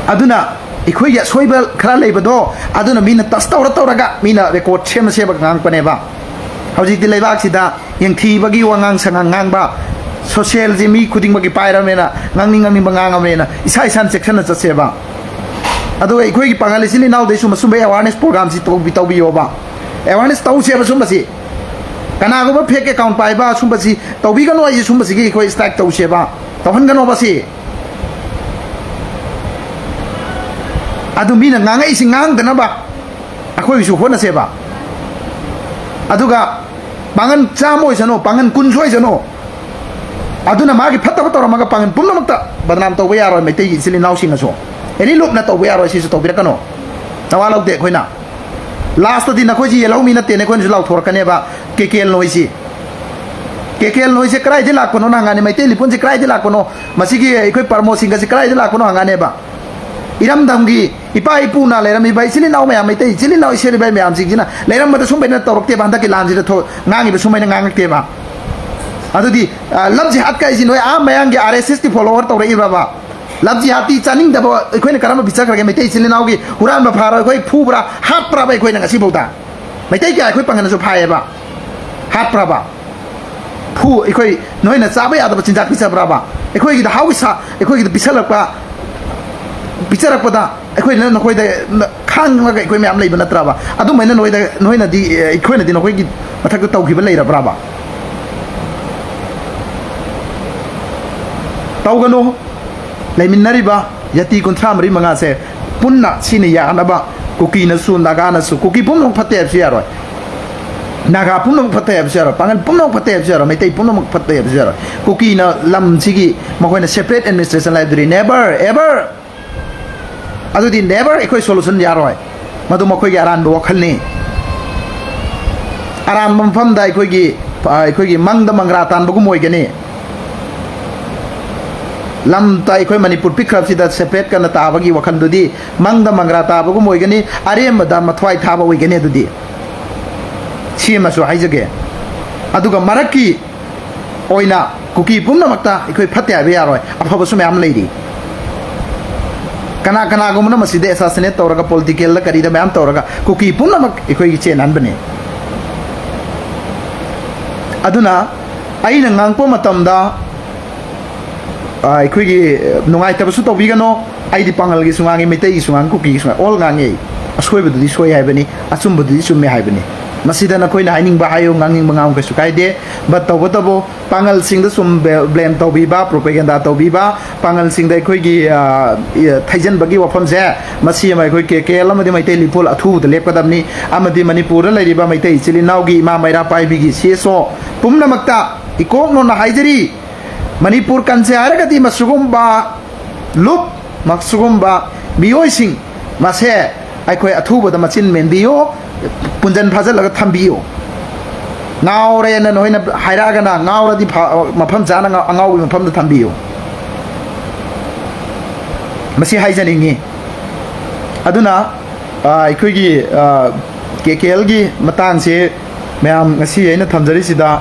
ꯑꯗꯨꯅ ꯑꯩꯈꯣꯏꯒꯤ ꯑꯁꯣꯏꯕ ꯈꯔ ꯂꯩꯕꯗꯣ ꯑꯗꯨꯅ ꯃꯤꯅ ꯇꯁ ꯇꯧꯔꯒ ꯃꯤꯅ ꯔꯦꯀꯣꯔꯠ ꯁꯦꯝꯕ ꯉꯥꯡꯉꯛꯄꯅꯦꯕ ꯍꯧꯖꯤꯛꯇꯤ ꯂꯩꯕꯥꯛꯁꯤꯗ ꯌꯦꯡꯊꯤꯕꯒꯤ ꯋꯥꯉꯥꯡ ꯁꯉꯥꯡ ꯉꯥꯡꯕ ꯁꯣꯁꯤꯌꯦꯜꯁꯤ ꯃꯤ ꯈꯨꯗꯤꯡꯃꯛꯀꯤ ꯄꯥꯏꯔꯕꯅꯤꯅ ꯉꯥꯡꯅꯤꯡꯕ ꯉꯥꯡꯉꯕꯅꯤꯅ ꯏꯁꯥꯅ ꯆꯦꯛꯁꯤꯟꯅ ꯆꯠꯁꯦꯕ ꯑꯗꯨꯒ ꯑꯩꯈꯣꯏꯒꯤ ꯄꯥꯡꯒꯜ ꯏꯆꯤꯜ ꯏꯅꯥꯎꯗꯩꯁꯨ ꯃꯁꯨꯝꯕ ꯑꯦꯋꯥꯔꯅꯦꯁ ꯄ꯭ꯔꯣꯒ꯭ꯔꯥꯝꯁꯤ ꯇꯧꯕꯤꯌꯣꯕ ꯑꯦꯋꯥꯔꯅꯦꯁ ꯇꯧꯁꯦꯕ ꯁꯨꯝꯕꯁꯤ ꯀꯅꯥꯒꯨꯝꯕ ꯐꯦꯛ ꯑꯦꯀꯥꯎꯟ ꯄꯥꯏꯕ ꯁꯨꯝꯕꯁꯤ ꯇꯧꯕꯤꯒꯅꯣ ꯑꯩꯁꯦ ꯁꯨꯝꯕꯁꯤꯒꯤ ꯑꯩꯈꯣꯏ ꯁ꯭ꯇ꯭ꯔꯥꯏꯛ ꯇꯧꯁꯦꯕ ꯇꯧꯍꯟꯒꯅꯣꯕ ꯁꯤ ꯑꯗꯨ ꯃꯤꯅ ꯉꯥꯡꯉꯛꯏꯁꯤ ꯉꯥꯡꯗꯅꯕ ꯑꯩꯈꯣꯏꯒꯤꯁꯨ ꯍꯣꯠꯅꯁꯦꯕ ꯑꯗꯨꯒ ꯄꯥꯡꯒꯟ 100 ꯑꯣꯏꯁꯅꯨ ꯄꯥꯡꯒꯟ 10 ꯑꯣꯏꯁꯅꯨ ꯑꯗꯨꯅ ꯃꯥꯒꯤ ꯐꯠꯇꯕ ꯇꯧꯔꯝꯃꯒ ꯄꯥꯡꯒꯟ ꯄꯨꯝꯅꯃꯛꯇ ꯕꯗꯅꯥꯝ ꯇꯧꯕ ꯌꯥꯔꯣꯏ ꯃꯩꯇꯩꯒꯤ ꯏꯆꯤꯜ ꯏꯅꯥꯎꯁꯤꯡꯅꯁꯨ ꯑꯦꯅꯤ ꯂꯨꯞꯅ ꯇꯧꯕ ꯌꯥꯔꯣꯏ ꯁꯤꯁꯨ ꯇꯧꯕꯤꯔꯛꯀꯅꯣ ꯅꯋꯥ ꯂꯧꯗꯦ ꯑꯩꯈꯣꯏꯅ ꯂꯥꯁꯇꯗꯤ ꯅꯈꯣꯏꯁꯤ ꯌꯦꯜꯍꯧꯃꯤ ꯅꯠꯇꯦꯅ ꯑꯩꯈꯣꯏꯅꯁꯨ ꯂꯥꯎꯊꯣꯔꯛꯀꯅꯦꯕ ꯀꯦꯀꯦꯜ ꯅꯣꯏꯁꯤ ꯀꯦꯀꯦꯜ ꯅꯣꯏꯁꯦ ꯀꯗꯥꯏꯗꯒꯤ ꯂꯥꯛꯄꯅꯣ ꯍꯪꯉꯥꯅꯤ ꯃꯩꯇꯩ ꯂꯤꯄꯨꯟꯁꯦ ꯀꯗꯥꯏꯗꯒꯤ ꯂꯥꯛꯄꯅꯣ ꯃꯁꯤꯒꯤ ꯑꯩꯈꯣꯏ ꯄꯔꯃꯣꯁꯤꯡꯒꯁꯤ ꯀꯗꯥꯏꯗꯒꯤ ꯂꯥꯛꯄꯅꯣ ꯍꯪꯉꯥꯅꯦꯕ ꯏꯔꯝꯗꯝꯒꯤ ꯏꯄꯥ ꯏꯄꯨꯅ ꯂꯩꯔꯝꯃꯤꯕ ꯏꯆꯤꯜ ꯏꯅꯥꯎ ꯃꯌꯥꯝ ꯃꯩꯇꯩ ꯏꯆꯤꯜ ꯏꯅꯥꯎ ꯏꯁꯦꯜꯂꯤꯕ ꯃꯌꯥꯝꯁꯤꯡꯁꯤꯅ ꯂꯩꯔꯝꯕꯗ ꯁꯨꯝꯕꯩꯅ ꯇꯧꯔꯛꯇꯦꯕ ꯍꯟꯗꯛꯀꯤ ꯂꯥꯟꯁꯤꯗ ꯉꯥꯡꯉꯤꯕ ꯁꯨꯝꯕꯩꯅ ꯉꯥꯡꯉꯛꯇꯦꯕ ꯑꯗꯨꯗꯤ ꯂꯞ ꯖꯤꯍꯥꯗ ꯀꯥꯏꯁꯤ ꯅꯣꯏ ꯃꯌꯥꯡꯒꯤ RSSꯀꯤ ꯐꯣꯂꯣꯋꯔ ꯇꯧꯔꯛꯏꯕ꯭ꯔꯕ ꯂꯞ ꯖꯤꯍꯥꯗꯇꯤ ꯆꯥꯅꯤꯡꯗꯕ ꯑꯩꯈꯣꯏꯅ ꯀꯔꯝꯕ ꯄꯤꯆꯈ꯭ꯔꯒꯦ ꯃꯩꯇꯩ ꯏꯆꯤꯜ ꯏꯅꯥꯎꯒꯤ ꯍꯨꯔꯥꯟꯕ ꯐꯥꯔ ꯑꯩꯈꯣꯏ ꯐꯨꯕ꯭ꯔꯥ ꯍꯥꯠꯄ꯭ꯔꯕ ꯑꯩꯈꯣꯏꯅ ꯉꯁꯤꯐꯥꯎꯗ ꯃꯩꯇꯩ ꯀꯌꯥ ꯑꯩꯈꯣꯏ ꯄꯥꯡꯒꯜꯅꯁꯨ ꯐꯥꯏꯌꯦꯕ ꯍꯥꯠꯄ꯭ꯔꯕ ꯑꯩꯈꯣই ꯅꯣꯏꯅ ꯆꯥꯕ ꯌꯥꯗꯕ ꯆꯤꯟꯖꯥꯛ ꯄꯤꯖꯕ꯭ꯔꯕ ꯑꯩꯈꯣꯏꯒꯤꯗ ꯑꯩꯈꯣꯏꯒꯤꯗ ꯄꯤꯖꯔꯛꯄꯗ ꯑꯩꯈꯣꯏꯅ ꯅꯈꯣꯏꯗ ꯈꯥꯡꯉꯒ ꯑꯩꯈꯣꯏ ꯃꯌꯥꯝ ꯂꯩꯕ ꯅꯠꯇ꯭ꯔꯕ ꯑꯗꯨꯃꯥꯏꯅ ꯅꯣꯏꯅꯗꯤ ꯑꯩꯈꯣꯏꯅꯗꯤ ꯅꯈꯣꯏꯒꯤ ꯃꯊꯛꯇ ꯇꯧꯈꯤꯕ ꯂꯩꯔꯕ꯭ꯔꯕ ꯇꯧꯒꯅꯨ ꯂꯩꯃꯤꯟꯅꯔꯤꯕ ꯌꯥꯇꯤ 134 ꯄꯨꯟꯅ ꯁꯤꯅ ꯌꯥꯅꯕ ꯀꯨꯀꯤꯅꯁꯨ ꯅꯥꯒꯥꯅꯁꯨ ꯀꯨꯀꯤ ꯄꯨꯝꯅꯃꯛ ꯐꯠꯇꯦ ꯍꯥꯏꯕꯁꯨ ꯌꯥꯔꯣꯏ naga pumnam phate abjaro pangal pumnam phate abjaro meitai pumnam phate abjaro kuki na lam sigi makoina separate administration library never ever adudi never ekoi solution yaroi madu makoi gi aran bo khalni aran mamfam da ekoi gi mangda mangra tan bugum oigani lam ta ekoi manipur pikrap sida separate kana ta bagi wakhan dudi mangda mangra ta bugum oigani arem da mathwai thaba oigani dudi ꯁꯤꯃꯁꯨ ꯍꯥꯏꯖꯒꯦ ꯑꯗꯨꯒ ꯃꯔꯛꯀꯤ ꯑꯣꯏꯅ ꯀꯨꯀꯤ ꯄꯨꯝꯅꯃꯛꯇ ꯑꯩꯈꯣꯏ ꯐꯠꯇꯦ ꯍꯥꯏꯕ ꯌꯥꯔꯣꯏ ꯑꯐꯕꯁꯨ ꯃꯌꯥꯝ ꯂꯩꯔꯤ ꯀꯅꯥꯒꯨꯝꯕꯅ ꯃꯁꯤꯗ ꯑꯦꯁꯥꯁꯤꯅꯦꯠ ꯇꯧꯔꯒ ꯄꯣꯂꯤꯇꯤꯀꯦꯜꯗ ꯀꯔꯤꯗ ꯃꯌꯥꯝ ꯇꯧꯔꯒ ꯀꯨꯀꯤ ꯄꯨꯝꯅꯃꯛ ꯑꯩꯈꯣꯏꯒꯤ ꯆꯦꯟꯍꯟꯕꯅꯤ ꯑꯗꯨꯅ ꯑꯩꯅ ꯉꯥꯡꯄ ꯃꯇꯝꯗ ꯑꯩꯈꯣꯏꯒꯤ ꯅꯨꯡꯉꯥꯏꯇꯕꯁꯨ ꯇꯧꯕꯤꯒꯅꯣ ꯑꯩꯗꯤ ꯄꯥꯡꯒꯜꯒꯤꯁꯨ ꯉꯥꯡꯉꯤ ꯃꯩꯇꯩꯒꯤꯁꯨ ꯉꯥꯡꯉꯤ ꯀꯨꯀꯤꯒꯤꯁꯨ ꯉꯥꯡꯉꯤ ꯑꯣꯜ ꯉꯥꯡꯉꯤ ꯑꯁꯣꯏꯕꯗꯨꯗꯤ ꯁꯣꯏ ꯍꯥꯏꯕꯅꯤ ꯑꯆꯨꯝꯕꯗꯨꯗꯤ ꯆꯨꯝꯃꯦ ꯍꯥꯏꯕꯅꯤ masida na koi na haining ba hayo nganging mangam ka sukai de but tabo pangal sing da sum blame to bi ba propaganda to bi ba pangal sing da koi gi thaijan bagi wafam je masi mai koi ke lamadi mai te lipol athu da lep kadam ni amadi manipur lai ri ba mai te chili naw gi ma mai ra pai bi gi se so pumna makta ikok no na haijari manipur kan se ara gati masugum ba lup maksugum ba bioi sing mase ai koi athu ba da machin men biyo punjan phajal laga thambiyo ngawre na noina hairaga na ngawra di mafam jana ngaw mafam da thambiyo masi haijaningi aduna aikoigi KKL gi matang se mayam ngasi aina thamjari sida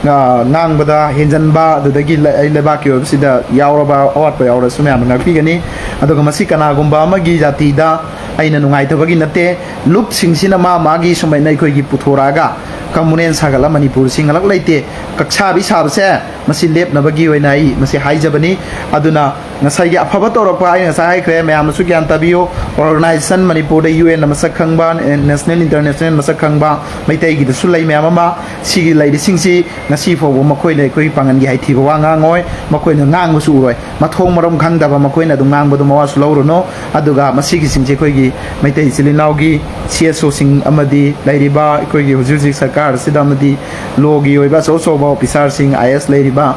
ꯉꯥꯡꯕꯗ ꯍꯦꯟꯖꯟꯕ ꯑꯗꯨꯗꯒꯤ ꯂꯩꯕꯥꯛꯀꯤ ꯑꯣꯏꯕꯁꯤꯗ ꯌꯥꯎꯔꯕ ꯑꯋꯥꯠꯄ ꯌꯥꯎꯔꯁꯨ ꯃꯌꯥꯝꯅ ꯉꯥꯛꯄꯤꯒꯅꯤ ꯑꯗꯨꯒ ꯃꯁꯤ ꯀꯅꯥꯒꯨꯝꯕ ꯑꯃꯒꯤ ꯖꯥꯇꯤꯗ ꯑꯩꯅ ꯅꯨꯡꯉꯥꯏꯇꯕꯒꯤ ꯅꯠꯇꯦ ꯂꯨꯞꯁꯤꯡꯁꯤꯅ ꯃꯥꯒꯤ ꯁꯨꯃꯥꯏꯅ ꯑꯩꯈꯣꯏꯒꯤ ꯄꯨꯊꯣꯔꯛꯑꯒ ꯀꯝꯃꯨꯅꯦꯜ ꯁꯥꯒꯠꯂ ꯃꯅꯤꯄꯨꯔꯁꯤ ꯉꯂꯛ ꯂꯩꯇꯦ ꯀꯛꯁꯥꯕꯤ ꯁꯥꯕꯁꯦ ꯃꯁꯤ ꯂꯦꯞꯅꯕꯒꯤ ꯑꯣꯏꯅ ꯑꯩ ꯃꯁꯤ ꯍꯥꯏꯖꯕꯅꯤ ꯑꯗꯨꯅ ꯉꯁꯥꯏꯒꯤ ꯑꯐꯕ ꯇꯧꯔꯛꯄ ꯑꯩ ꯉꯁꯥꯏ ꯍꯥꯏꯈ꯭ꯔꯦ ꯃꯌꯥꯝꯅꯁꯨ ꯒ꯭ꯌꯥꯟ ꯇꯥꯕꯤꯌꯨ ꯑꯣꯔꯒꯅꯥꯏꯖꯦꯁꯟ ꯃꯅꯤꯄꯨꯔꯗ UN ꯃꯁꯛ ꯈꯪꯕ ꯅꯦꯁꯅꯦꯜ ꯏꯟꯇꯔꯅꯦꯁꯅꯦꯜ ꯃꯁꯛ ꯈꯪꯕ ꯃꯩꯇꯩꯒꯤꯗꯁꯨ ꯂꯩ ꯃꯌꯥꯝ ꯑꯃ ꯁꯤꯒꯤ ꯂꯩꯔꯤꯁꯤꯡꯁꯤ ꯉꯁꯤ ꯐꯥꯎꯕ ꯃꯈꯣꯏꯅ ꯑꯩꯈꯣꯏ ꯄꯥꯡꯒꯟꯒꯤ ꯍꯩꯊꯤꯕ ꯋꯥ ꯉꯥꯡꯉꯣꯏ ꯃꯈꯣꯏꯅ ꯉꯥꯡꯕꯁꯨ ꯎꯔꯣꯏ ꯃꯊꯣꯡ ꯃꯔꯝ ꯈꯪꯗꯕ ꯃꯈꯣꯏꯅ ꯑꯗꯨꯝ ꯉꯥꯡꯕꯗꯨ ꯃꯋꯥꯁꯨ ꯂꯧꯔꯨꯅꯨ ꯑꯗꯨꯒ ꯃꯁꯤꯒꯤꯁꯤꯡꯁꯦ ꯑꯩꯈꯣꯏꯒꯤ ꯃꯩꯇꯩ ꯏꯆꯤꯜ ꯏꯅꯥꯎꯒꯤ CSOꯁꯤꯡ ꯑꯃꯗꯤ ꯂꯩꯔꯤꯕ ꯑꯩꯈꯣꯏꯒꯤ ꯍꯧꯖꯤꯛ ꯍꯧꯖꯤꯛ ꯁꯔꯀꯥꯔ ꯑꯁꯤꯗ ꯑꯃꯗꯤ ꯂꯣꯒꯤ ꯑꯣꯏꯕ ꯑꯆꯧ ꯑꯆꯧꯕ ꯑꯣꯐꯤꯁꯥꯔꯁꯤꯡ IAS ꯂꯩꯔꯤꯕ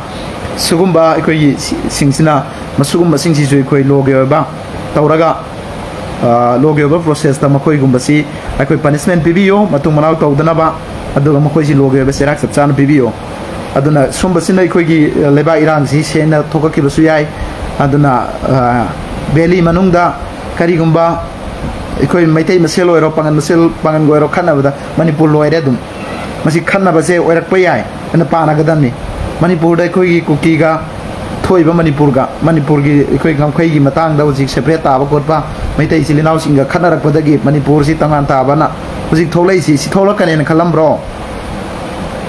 ꯁꯤꯒꯨꯝꯕ ꯑꯩꯈꯣꯏꯒꯤ ꯁꯤꯡꯁꯤꯅ ꯃꯁꯤꯒꯨꯝꯕꯁꯤꯡꯁꯤꯁꯨ ꯑꯩꯈꯣꯏ ꯂꯣꯒꯤ ꯑꯣꯏꯕ ꯇꯧꯔꯒ ꯂꯣꯒꯤ ꯑꯣꯏꯕ ꯄ꯭ꯔꯣꯁꯦꯁꯇ ꯃꯈꯣꯏꯒꯨꯝꯕꯁꯤ ꯑꯩꯈꯣꯏ ꯄꯅꯤꯁꯃꯦꯟ ꯄꯤꯕꯤꯌꯨ ꯃꯇꯨꯡ ꯃꯅꯥꯎ ꯇꯧꯗꯅꯕ ꯑꯗꯨꯒ ꯃꯈꯣꯏꯁꯤ ꯂꯣꯒꯤ ꯑꯣꯏꯕ ꯆꯩꯔꯥꯛ ꯆꯞ ꯆꯥꯅ ꯄꯤꯕꯤꯌꯨ ꯑꯗꯨꯅ ꯁꯨꯝꯕꯁꯤꯅ ꯑꯩꯈꯣꯏꯒꯤ ꯂꯩꯕꯥꯛ ꯏꯔꯥꯡꯁꯤ ꯁꯦꯡꯅ ꯊꯣꯛꯂꯛꯈꯤꯕꯁꯨ ꯌꯥꯏ ꯑꯗꯨꯅ ꯚꯦꯂꯤ ꯃꯅꯨꯡꯗ ꯀꯔꯤꯒꯨꯝꯕ ꯑꯩꯈꯣꯏ ꯃꯩꯇꯩ ꯃꯁꯦꯜ ꯑꯣꯏꯔꯣ ꯄꯥꯡꯒꯟꯒ ꯑꯣꯏꯔꯣ ꯈꯠꯅꯕꯗ ꯃꯅꯤꯄꯨꯔ ꯂꯣꯏꯔꯦ ꯑꯗꯨꯝ ꯃꯁꯤ ꯈꯠꯅꯕꯁꯦ ꯑꯣꯏꯔꯛꯄ ꯌꯥꯏ ꯑꯗꯨꯅ ꯄꯥꯅꯒꯗꯕꯅꯤ ꯃꯅꯤꯄꯨꯔꯗ ꯑꯩꯈꯣꯏꯒꯤ ꯀꯨꯀꯤꯒ ꯊꯣꯛꯏꯕ ꯃꯅꯤꯄꯨꯔꯒꯤ ꯑꯩꯈꯣꯏ ꯉꯝꯈꯩꯒꯤ ꯃꯇꯥꯡꯗ ꯍꯧꯖꯤꯛ ꯁꯦꯄꯔꯦꯠ ꯇꯥꯕ ꯈꯣꯠꯄ ꯃꯩꯇꯩ ꯏꯆꯤꯜ ꯏꯅꯥꯎꯁꯤꯡꯒ ꯈꯠꯅꯔꯛꯄꯗꯒꯤ ꯃꯅꯤꯄꯨꯔꯁꯤ ꯇꯣꯉꯥꯟ ꯇꯥꯕꯅ ꯍꯧꯖꯤꯛ ꯊꯣꯛꯂꯛꯏꯁꯤ ꯁꯤ ꯊꯣꯛꯂꯛꯀꯅꯦꯅ ꯈꯜꯂꯝꯕ꯭ꯔꯣ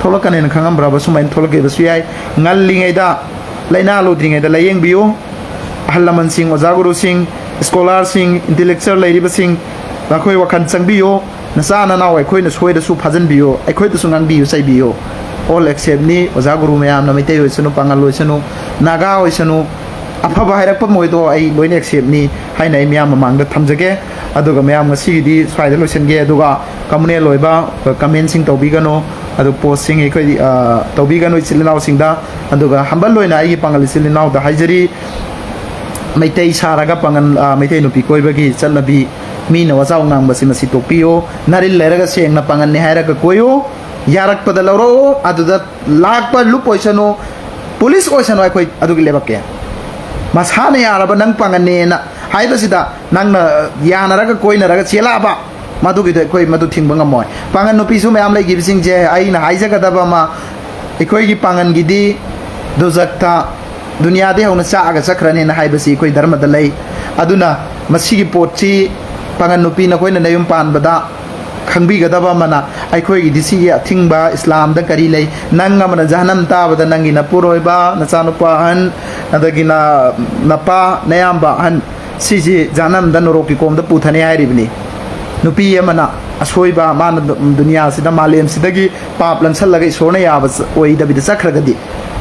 ꯊꯣꯛꯂꯛꯀꯅꯦꯅ ꯈꯪꯉꯝꯕ꯭ꯔꯕ ꯁꯨꯃꯥꯏꯅ ꯊꯣꯛꯂꯛꯈꯤꯕꯁꯨ ꯌꯥꯏ ꯉꯜꯂꯤꯉꯩꯗ ꯂꯩꯅꯥ ꯂꯨꯗ꯭ꯔꯤꯉꯩꯗ ꯂꯥꯏꯌꯦꯡꯕꯤꯌꯨ ꯑꯍꯜ ꯂꯃꯟꯁꯤꯡ ꯑꯣꯖꯥ ꯒꯨꯔꯨꯁꯤꯡ ꯁ꯭ꯀꯣꯂꯥꯔꯁꯤꯡ ꯏꯟꯇꯦꯂꯦꯛꯆꯨꯋꯦꯜ ꯂꯩꯔꯤꯕꯁꯤꯡ ꯃꯈꯣꯏ ꯋꯥꯈꯜ ꯆꯪꯕꯤꯌꯨ ꯅꯆꯥ ꯅꯅꯥꯎ ꯑꯩꯈꯣꯏꯅ ꯁꯣꯏꯔꯁꯨ ꯐꯥꯖꯟꯕꯤꯌꯨ ꯑꯩꯈꯣꯏꯗꯁꯨ ꯉꯥꯡꯕꯤꯌꯨ ꯆꯩꯕꯤꯌꯨ ꯑꯣꯜ ꯑꯦꯛꯁꯦꯞꯅꯤ ꯑꯣꯖా ꯒꯨꯔꯨ ꯃꯌꯥꯝꯅ ꯃꯩꯇꯩ ꯑꯣꯏꯁꯅꯨ ꯄꯥꯡꯒꯜ ꯑꯣꯏꯁꯅꯨ ꯅꯥꯒꯥ ꯑꯣꯏꯁꯅꯨ ꯑꯐꯕ ꯍꯥꯏꯔꯛꯄ ꯃꯣꯏꯗꯣ ꯑꯩ ꯂꯣꯏꯅ ꯑꯦꯛꯁꯦꯞꯅꯤ ꯍꯥꯏꯅ ꯑꯩ ꯃꯌꯥꯝ ꯃꯃꯥꯡꯗ ꯊꯝꯖꯒꯦ ꯑꯗꯨꯒ ꯃꯌꯥꯝ ꯉꯁꯤꯒꯤꯗꯤ ꯁ꯭ꯋꯥꯏꯗ ꯂꯣꯏꯁꯤꯟꯒꯦ ꯑꯗꯨꯒ ꯀꯝꯃꯨꯅꯦꯜ ꯑꯣꯏꯕ ꯀꯃꯦꯟꯁꯤꯡ ꯇꯧꯕꯤꯒꯅꯨ ꯑꯗꯨ ꯄꯣꯁꯁꯤꯡ ꯑꯩꯈꯣꯏ ꯇꯧꯕꯤꯒꯅꯨ ꯏꯆꯤꯜ ꯏꯅꯥꯎꯁꯤꯡꯗ ꯑꯗꯨꯒ ꯍꯝꯕꯜ ꯑꯣꯏꯅ ꯑꯩꯒꯤ ꯄꯥꯡꯒꯜ ꯏꯆꯤꯜ ꯏꯅꯥꯎꯗ ꯍꯥꯏꯖꯔꯤ ꯃꯩꯇꯩ ꯁꯥꯔꯒ ꯄꯥꯡꯒꯜ ꯃꯩꯇꯩ ꯅꯨꯄꯤ ꯀꯣꯏꯕꯒꯤ ꯆꯠꯅꯕꯤ ꯃꯤꯅ ꯋꯥꯖꯥꯎ ꯉꯥꯡꯕꯁꯤ ꯃꯁꯤ ꯇꯣꯛꯄꯤꯌꯨ ꯅꯥꯔꯤꯜ ꯂꯩꯔꯒ ꯁꯦꯡꯅ ꯄꯥꯡꯒꯜꯅꯤ ꯍꯥꯏꯔꯒ ꯀꯣꯏꯌꯨ ꯌꯥꯔꯛꯄꯗ ꯂꯧꯔꯛꯎ ꯑꯗꯨꯗ ꯂꯥꯛꯄ ꯂꯨꯞ ꯑꯣꯏꯁꯅꯨ ꯄꯨꯂꯤꯁ ꯑꯣꯏꯁꯅꯨ ꯑꯩꯈꯣꯏ ꯑꯗꯨꯒꯤ ꯂꯦꯞꯄꯛꯀꯦ ꯃꯁꯥꯅ ꯌꯥꯔꯕ ꯅꯪ ꯄꯥꯡꯒꯟꯅꯦꯅ ꯍꯥꯏꯕꯁꯤꯗ ꯅꯪꯅ ꯌꯥꯅꯔꯒ ꯀꯣꯏꯅꯔꯒ ꯆꯦꯜꯂꯛꯑꯕ ꯃꯗꯨꯒꯤꯗꯣ ꯑꯩꯈꯣꯏ ꯃꯗꯨ ꯊꯤꯡꯕ ꯉꯝꯃꯣꯏ ꯄꯥꯡꯒꯟ ꯅꯨꯄꯤꯁꯨ ꯃꯌꯥꯝ ꯂꯩꯈꯤꯕꯁꯤꯡꯁꯦ ꯑꯩꯅ ꯍꯥꯏꯖꯒꯗꯕ ꯑꯃ ꯑꯩꯈꯣꯏꯒꯤ ꯄꯥꯡꯒꯟꯒꯤꯗꯤ ꯗꯨꯖꯛꯇ ꯗꯨꯅꯤꯌꯥꯗꯒꯤ ꯍꯧꯅ ꯆꯥꯛꯑꯒ ꯆꯠꯈ꯭ꯔꯅꯦꯅ ꯍꯥꯏꯕꯁꯤ ꯑꯩꯈꯣꯏ ꯙꯔꯃꯗ ꯂꯩ ꯑꯗꯨꯅ ꯃꯁꯤꯒꯤ ꯄꯣꯠꯁꯤ ꯄꯥꯡꯒꯟ ꯅꯨꯄꯤ ꯅꯈꯣꯏꯅ ꯅꯌꯨꯝ ꯄꯥꯟꯕꯗ ꯈꯪꯕꯤꯒꯗꯕ ꯑꯃꯅ ꯑꯩꯈꯣꯏꯒꯤꯗꯤ ꯁꯤꯒꯤ ꯑꯊꯤꯡꯕ ꯏꯁꯂꯥꯝꯗ ꯀꯔꯤ ꯂꯩ ꯅꯪ ꯑꯃꯅ ꯖꯍꯅꯝ ꯇꯥꯕꯗ ꯅꯪꯒꯤ ꯅꯄꯨꯔꯣꯏꯕ ꯅꯆꯥꯅꯨꯄꯥ ꯑꯍꯟ ꯑꯗꯒꯤ ꯅꯄꯥ ꯅꯌꯥꯝꯕ ꯑꯍꯟ ꯁꯤꯁꯤ ꯖꯍꯅꯝꯗ ꯅꯣꯔꯣꯛꯀꯤ ꯀꯣꯝꯗ ꯄꯨꯊꯅꯤ ꯍꯥꯏꯔꯤꯕꯅꯤ ꯅꯨꯄꯤ ꯑꯃꯅ ꯑꯁꯣꯏꯕ ꯃꯥꯅ ꯗꯨꯅꯤꯌꯥꯁꯤꯗ ꯃꯥꯂꯦꯝꯁꯤꯗꯒꯤ ꯄꯥꯞ ꯂꯪꯁꯜꯂꯒ ꯏꯁꯣꯔꯅ ꯌꯥꯕ ꯑꯣꯏꯗꯕꯤꯗ ꯆꯠꯈ꯭ꯔꯒꯗꯤ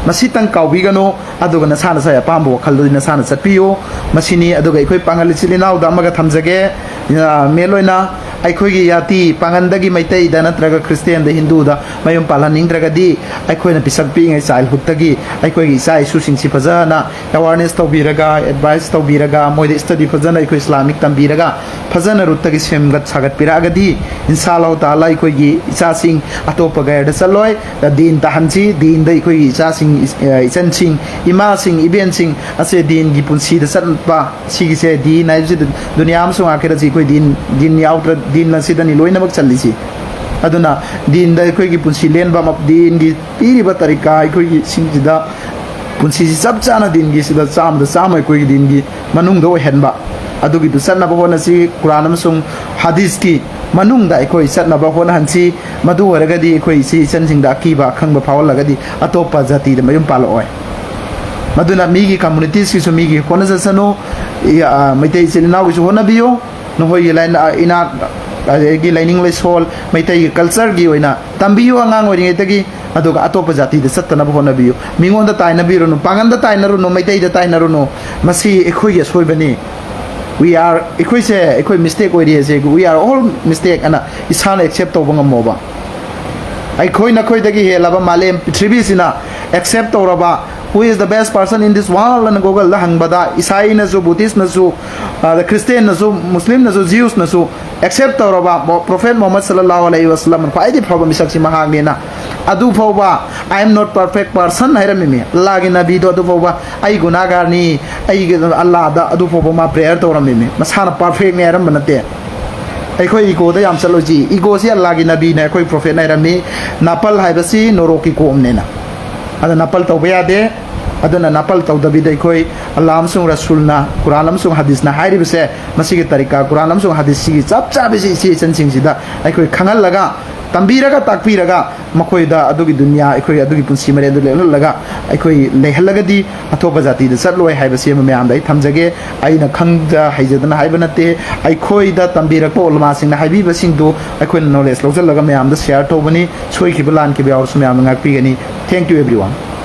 ꯃꯁꯤꯇꯪ ꯀꯥꯎꯕꯤꯒꯅꯨ ꯑꯗꯨꯒ ꯅꯁꯥ ꯑꯄꯥꯝꯕ ꯋꯥꯈꯜꯗꯨꯗꯤ ꯅꯁꯥꯅ ꯆꯠꯄꯤꯌꯨ ꯃꯁꯤꯅꯤ ꯑꯗꯨꯒ ꯑꯩꯈꯣꯏ ꯄꯥꯡꯒꯜ ꯏꯆꯤꯜ ꯏꯅꯥꯎꯗ ꯑꯃꯒ ꯊꯝꯖꯒꯦ ꯃꯦꯟ ꯑꯣꯏꯅ ꯑꯩꯈꯣꯏꯒꯤ ꯌꯥꯇꯤ ꯄꯥꯡꯒꯟꯗꯒꯤ ꯃꯩꯇꯩꯗ ꯅꯠꯇ꯭ꯔꯒ ꯈ꯭ꯔꯤꯁꯇꯦꯟꯗ ꯍꯤꯟꯗꯨꯗ ꯃꯌꯨꯝ ꯄꯥꯜꯍꯟꯅꯤꯡꯗ꯭ꯔꯒꯗꯤ ꯑꯩꯈꯣꯏꯅ ꯄꯤꯁꯛ ꯄꯤꯛꯏꯉꯩ ꯆꯥꯏꯜꯍꯨꯗꯇꯒꯤ ꯑꯩꯈꯣꯏꯒꯤ ꯏꯆꯥ ꯏꯁꯨꯁꯤꯡꯁꯤ ꯐꯖꯅ ꯑꯦꯋꯥꯔꯅꯦꯁ ꯇꯧꯕꯤꯔꯒ ꯑꯦꯗꯚꯥꯏꯁ ꯇꯧꯕꯤꯔꯒ ꯃꯣꯏꯗ ꯁ꯭ꯇꯗꯤ ꯐꯖꯅ ꯑꯩꯈꯣꯏ ꯏꯁꯂꯥꯃꯤꯛ ꯇꯝꯕꯤꯔꯒ ꯐꯖꯅ ꯔꯨꯠꯇꯒꯤ ꯁꯦꯝꯒꯠ ꯁꯥꯒꯠꯄꯤꯔꯛꯑꯒꯗꯤ ꯏꯟꯁꯥꯜꯂꯥꯍ ꯇꯥꯂꯥ ꯑꯩꯈꯣꯏꯒꯤ ꯏꯆꯥꯁꯤꯡ ꯑꯇꯣꯞꯄ ꯒꯥꯏꯔꯗ ꯆꯠꯂꯣꯏ ꯗꯤꯟ ꯇꯥꯍꯟꯁꯤ ꯗꯤꯟꯗ ꯑꯩꯈꯣꯏꯒꯤ ꯏꯆꯥꯁꯤꯡ ꯏꯆꯟꯁꯤꯡ ꯏꯃꯥꯁꯤꯡ ꯏꯕꯦꯟꯁꯤꯡ ꯑꯁꯦ ꯗꯤꯟꯒꯤ ꯄꯨꯟꯁꯤꯗ ꯆꯠꯄ ꯁꯤꯒꯤꯁꯦ ꯗꯤꯟ ꯍꯥꯏꯕꯁꯤꯗ ꯗꯨꯅꯤꯌꯥ ꯑꯃꯁꯨꯡ ꯑꯥꯈꯤꯔꯠꯁꯤ ꯑꯩꯈꯣꯏ ꯗꯤꯟ ꯌꯥꯎꯗ꯭ꯔ ꯗꯤꯟ ꯑꯁꯤꯗꯅꯤ ꯂꯣꯏꯅꯃꯛ ꯆꯜꯂꯤꯁꯤ ꯑꯗꯨꯅ ꯗꯤꯟꯗ ꯑꯩꯈꯣꯏꯒꯤ ꯄꯨꯟꯁꯤ ꯂꯦꯟꯕ ꯗꯤꯟꯒꯤ ꯄꯤꯔꯤꯕ ꯇꯔꯤꯀꯥ ꯑꯩꯈꯣꯏꯒꯤ ꯁꯤꯡꯁꯤꯗ ꯄꯨꯟꯁꯤꯁꯤ ꯆꯞ ꯆꯥꯅ ꯗꯤꯟꯒꯤ ꯁꯤꯗ ꯆꯥꯝꯃꯗ ꯆꯥꯝꯃ ꯑꯩꯈꯣꯏꯒꯤ ꯗꯤꯟꯒꯤ ꯃꯅꯨꯡꯗ ꯑꯣꯏꯍꯟꯕ ꯑꯗꯨꯒꯤꯗꯨ ꯆꯠꯅꯕ ꯍꯣꯠꯅꯁꯤ ꯀꯨꯔꯥꯟ ꯑꯃꯁꯨꯡ ꯍꯗꯤꯁꯀꯤ ꯃꯅꯨꯡꯗ ꯑꯩꯈꯣꯏ ꯆꯠꯅꯕ ꯍꯣꯠꯅꯍꯟꯁꯤ ꯃꯗꯨ ꯑꯣꯏꯔꯒꯗꯤ ꯑꯩꯈꯣꯏ ꯏꯆꯦ ꯏꯆꯟꯁꯤꯡꯗ ꯑꯀꯤꯕ ꯑꯈꯪꯕ ꯐꯥꯎꯍꯜꯂꯒꯗꯤ ꯑꯇꯣꯞꯄ ꯖꯥꯇꯤꯗ ꯃꯌꯨꯝ ꯄꯥꯜꯂꯛꯑꯣꯏ ꯃꯗꯨꯅ ꯃꯤꯒꯤ ꯀꯝꯃꯨꯅꯤꯇꯤꯁꯀꯤꯁꯨ ꯃꯤꯒꯤ ꯍꯣꯠꯅꯖꯁꯅꯨ ꯃꯩꯇꯩ ꯏꯆꯤꯜ ꯏꯅꯥꯎꯒꯤꯁꯨ ꯍꯣꯠꯅꯕꯤꯌꯨ ꯅꯈꯣꯏꯒꯤ ꯏꯅꯥꯛ ꯑꯗꯒꯤ ꯂꯥꯏꯅꯤꯡ ꯂꯥꯏꯁꯣꯜ ꯃꯩꯇꯩꯒꯤ ꯀꯜꯆꯔꯒꯤ ꯑꯣꯏꯅ ꯇꯝꯕꯤꯌꯨ ꯑꯉꯥꯡ ꯑꯣꯏꯔꯤꯉꯩꯗꯒꯤ ꯑꯗꯨꯒ ꯑꯇꯣꯞꯄ ꯖꯥꯇꯤꯗ ꯆꯠꯇꯅꯕ ꯍꯣꯠꯅꯕꯤꯌꯨ ꯃꯤꯉꯣꯟꯗ ꯇꯥꯏꯅꯕꯤꯔꯨꯅꯨ ꯄꯥꯡꯒꯟꯗ ꯇꯥꯏꯅꯔꯨꯅꯨ ꯃꯩꯇꯩꯗ ꯇꯥꯏꯅꯔꯨꯅꯨ ꯃꯁꯤ ꯑꯩꯈꯣꯏꯒꯤ ꯑꯁꯣꯏꯕꯅꯤ ꯑꯩꯈꯣꯏꯁꯦ ꯑꯩꯈꯣই ꯃꯤꯁꯇꯦꯛ ꯑꯣꯏꯔꯤꯁꯦ ꯋꯤ ꯑꯥꯔ ꯑꯣꯜ ꯃꯤꯁꯇꯦꯛ ꯑꯅ ꯏꯁꯥꯅ ꯑꯦꯛꯁꯦꯞ ꯇꯧꯕ ꯉꯝꯃꯣꯕ ꯑꯩꯈꯣꯏ ꯅꯈꯣꯏꯗꯒꯤ ꯍꯦꯜꯂꯕ ꯃꯥꯂꯦꯝ ꯄ꯭ꯔꯤꯊꯤꯕꯤꯁꯤꯅ ꯑꯦꯛꯁꯦꯞ ꯇꯧꯔꯕ who is the best person in this world and Google da hangbada Isai-nasu Buddhist-nasu Christian-nasu Muslim-nasu Jews-nasu accept tawraba Prophet Muhammad sallallahu alaihi wasallam khwaidi phaba misaksi mahangnena adu phawba I am not perfect person hairamimi Allah gi nabi do adu phawba ai gunagar ni ai Allah da adu phawba ma prayer tawramimi masana perfect ne aram banate ꯑꯩꯈꯣꯏ ꯏꯒꯣꯗ ꯌꯥꯝ ꯆꯠꯂꯣꯏꯁꯤ ꯏꯒꯣꯁꯤ ꯑꯜꯂꯥꯍꯒꯤ ꯅꯕꯤꯅ ꯑꯩꯈꯣꯏ prophet ꯍꯥꯏꯔꯝꯃꯤ ꯅꯥꯄꯜ ꯍꯥꯏꯕꯁꯤ ꯅꯣꯔꯣꯛꯀꯤ ꯀꯣꯝꯅꯦꯅ अद नपल तौब यादे अदुना नपल तौदबिद अखोई अल्लाह अमसुंग रसूलना कुरान अमसुंग हदीसना हाइरिबसे मसिगे तरीका कुरान अमसुंग हदीस सिगी चप चाबिसि इसे चनसिंगसिदा अखोई खंगलगा तंबीरगा ताकपीरगा मखोइदा अदुगी दुनिया अखोई अदुगी पुंसी मरे अदु लेलगा अखोई लेहलगदी अथोपा जातिदा चटलोय हाइबसे मयामदा थमजगे आइना खंगदा हाइजदना हाइबा नते अखोइदा तंबीरको उलमासिंगना हाइबीबसिंगदो अखोई नॉलेज लौजलगा मयामदा शेयर तोबनी सोइखिबा लानखिबा यावसु मयाम ngapiगनी थैंक यू एवरीवन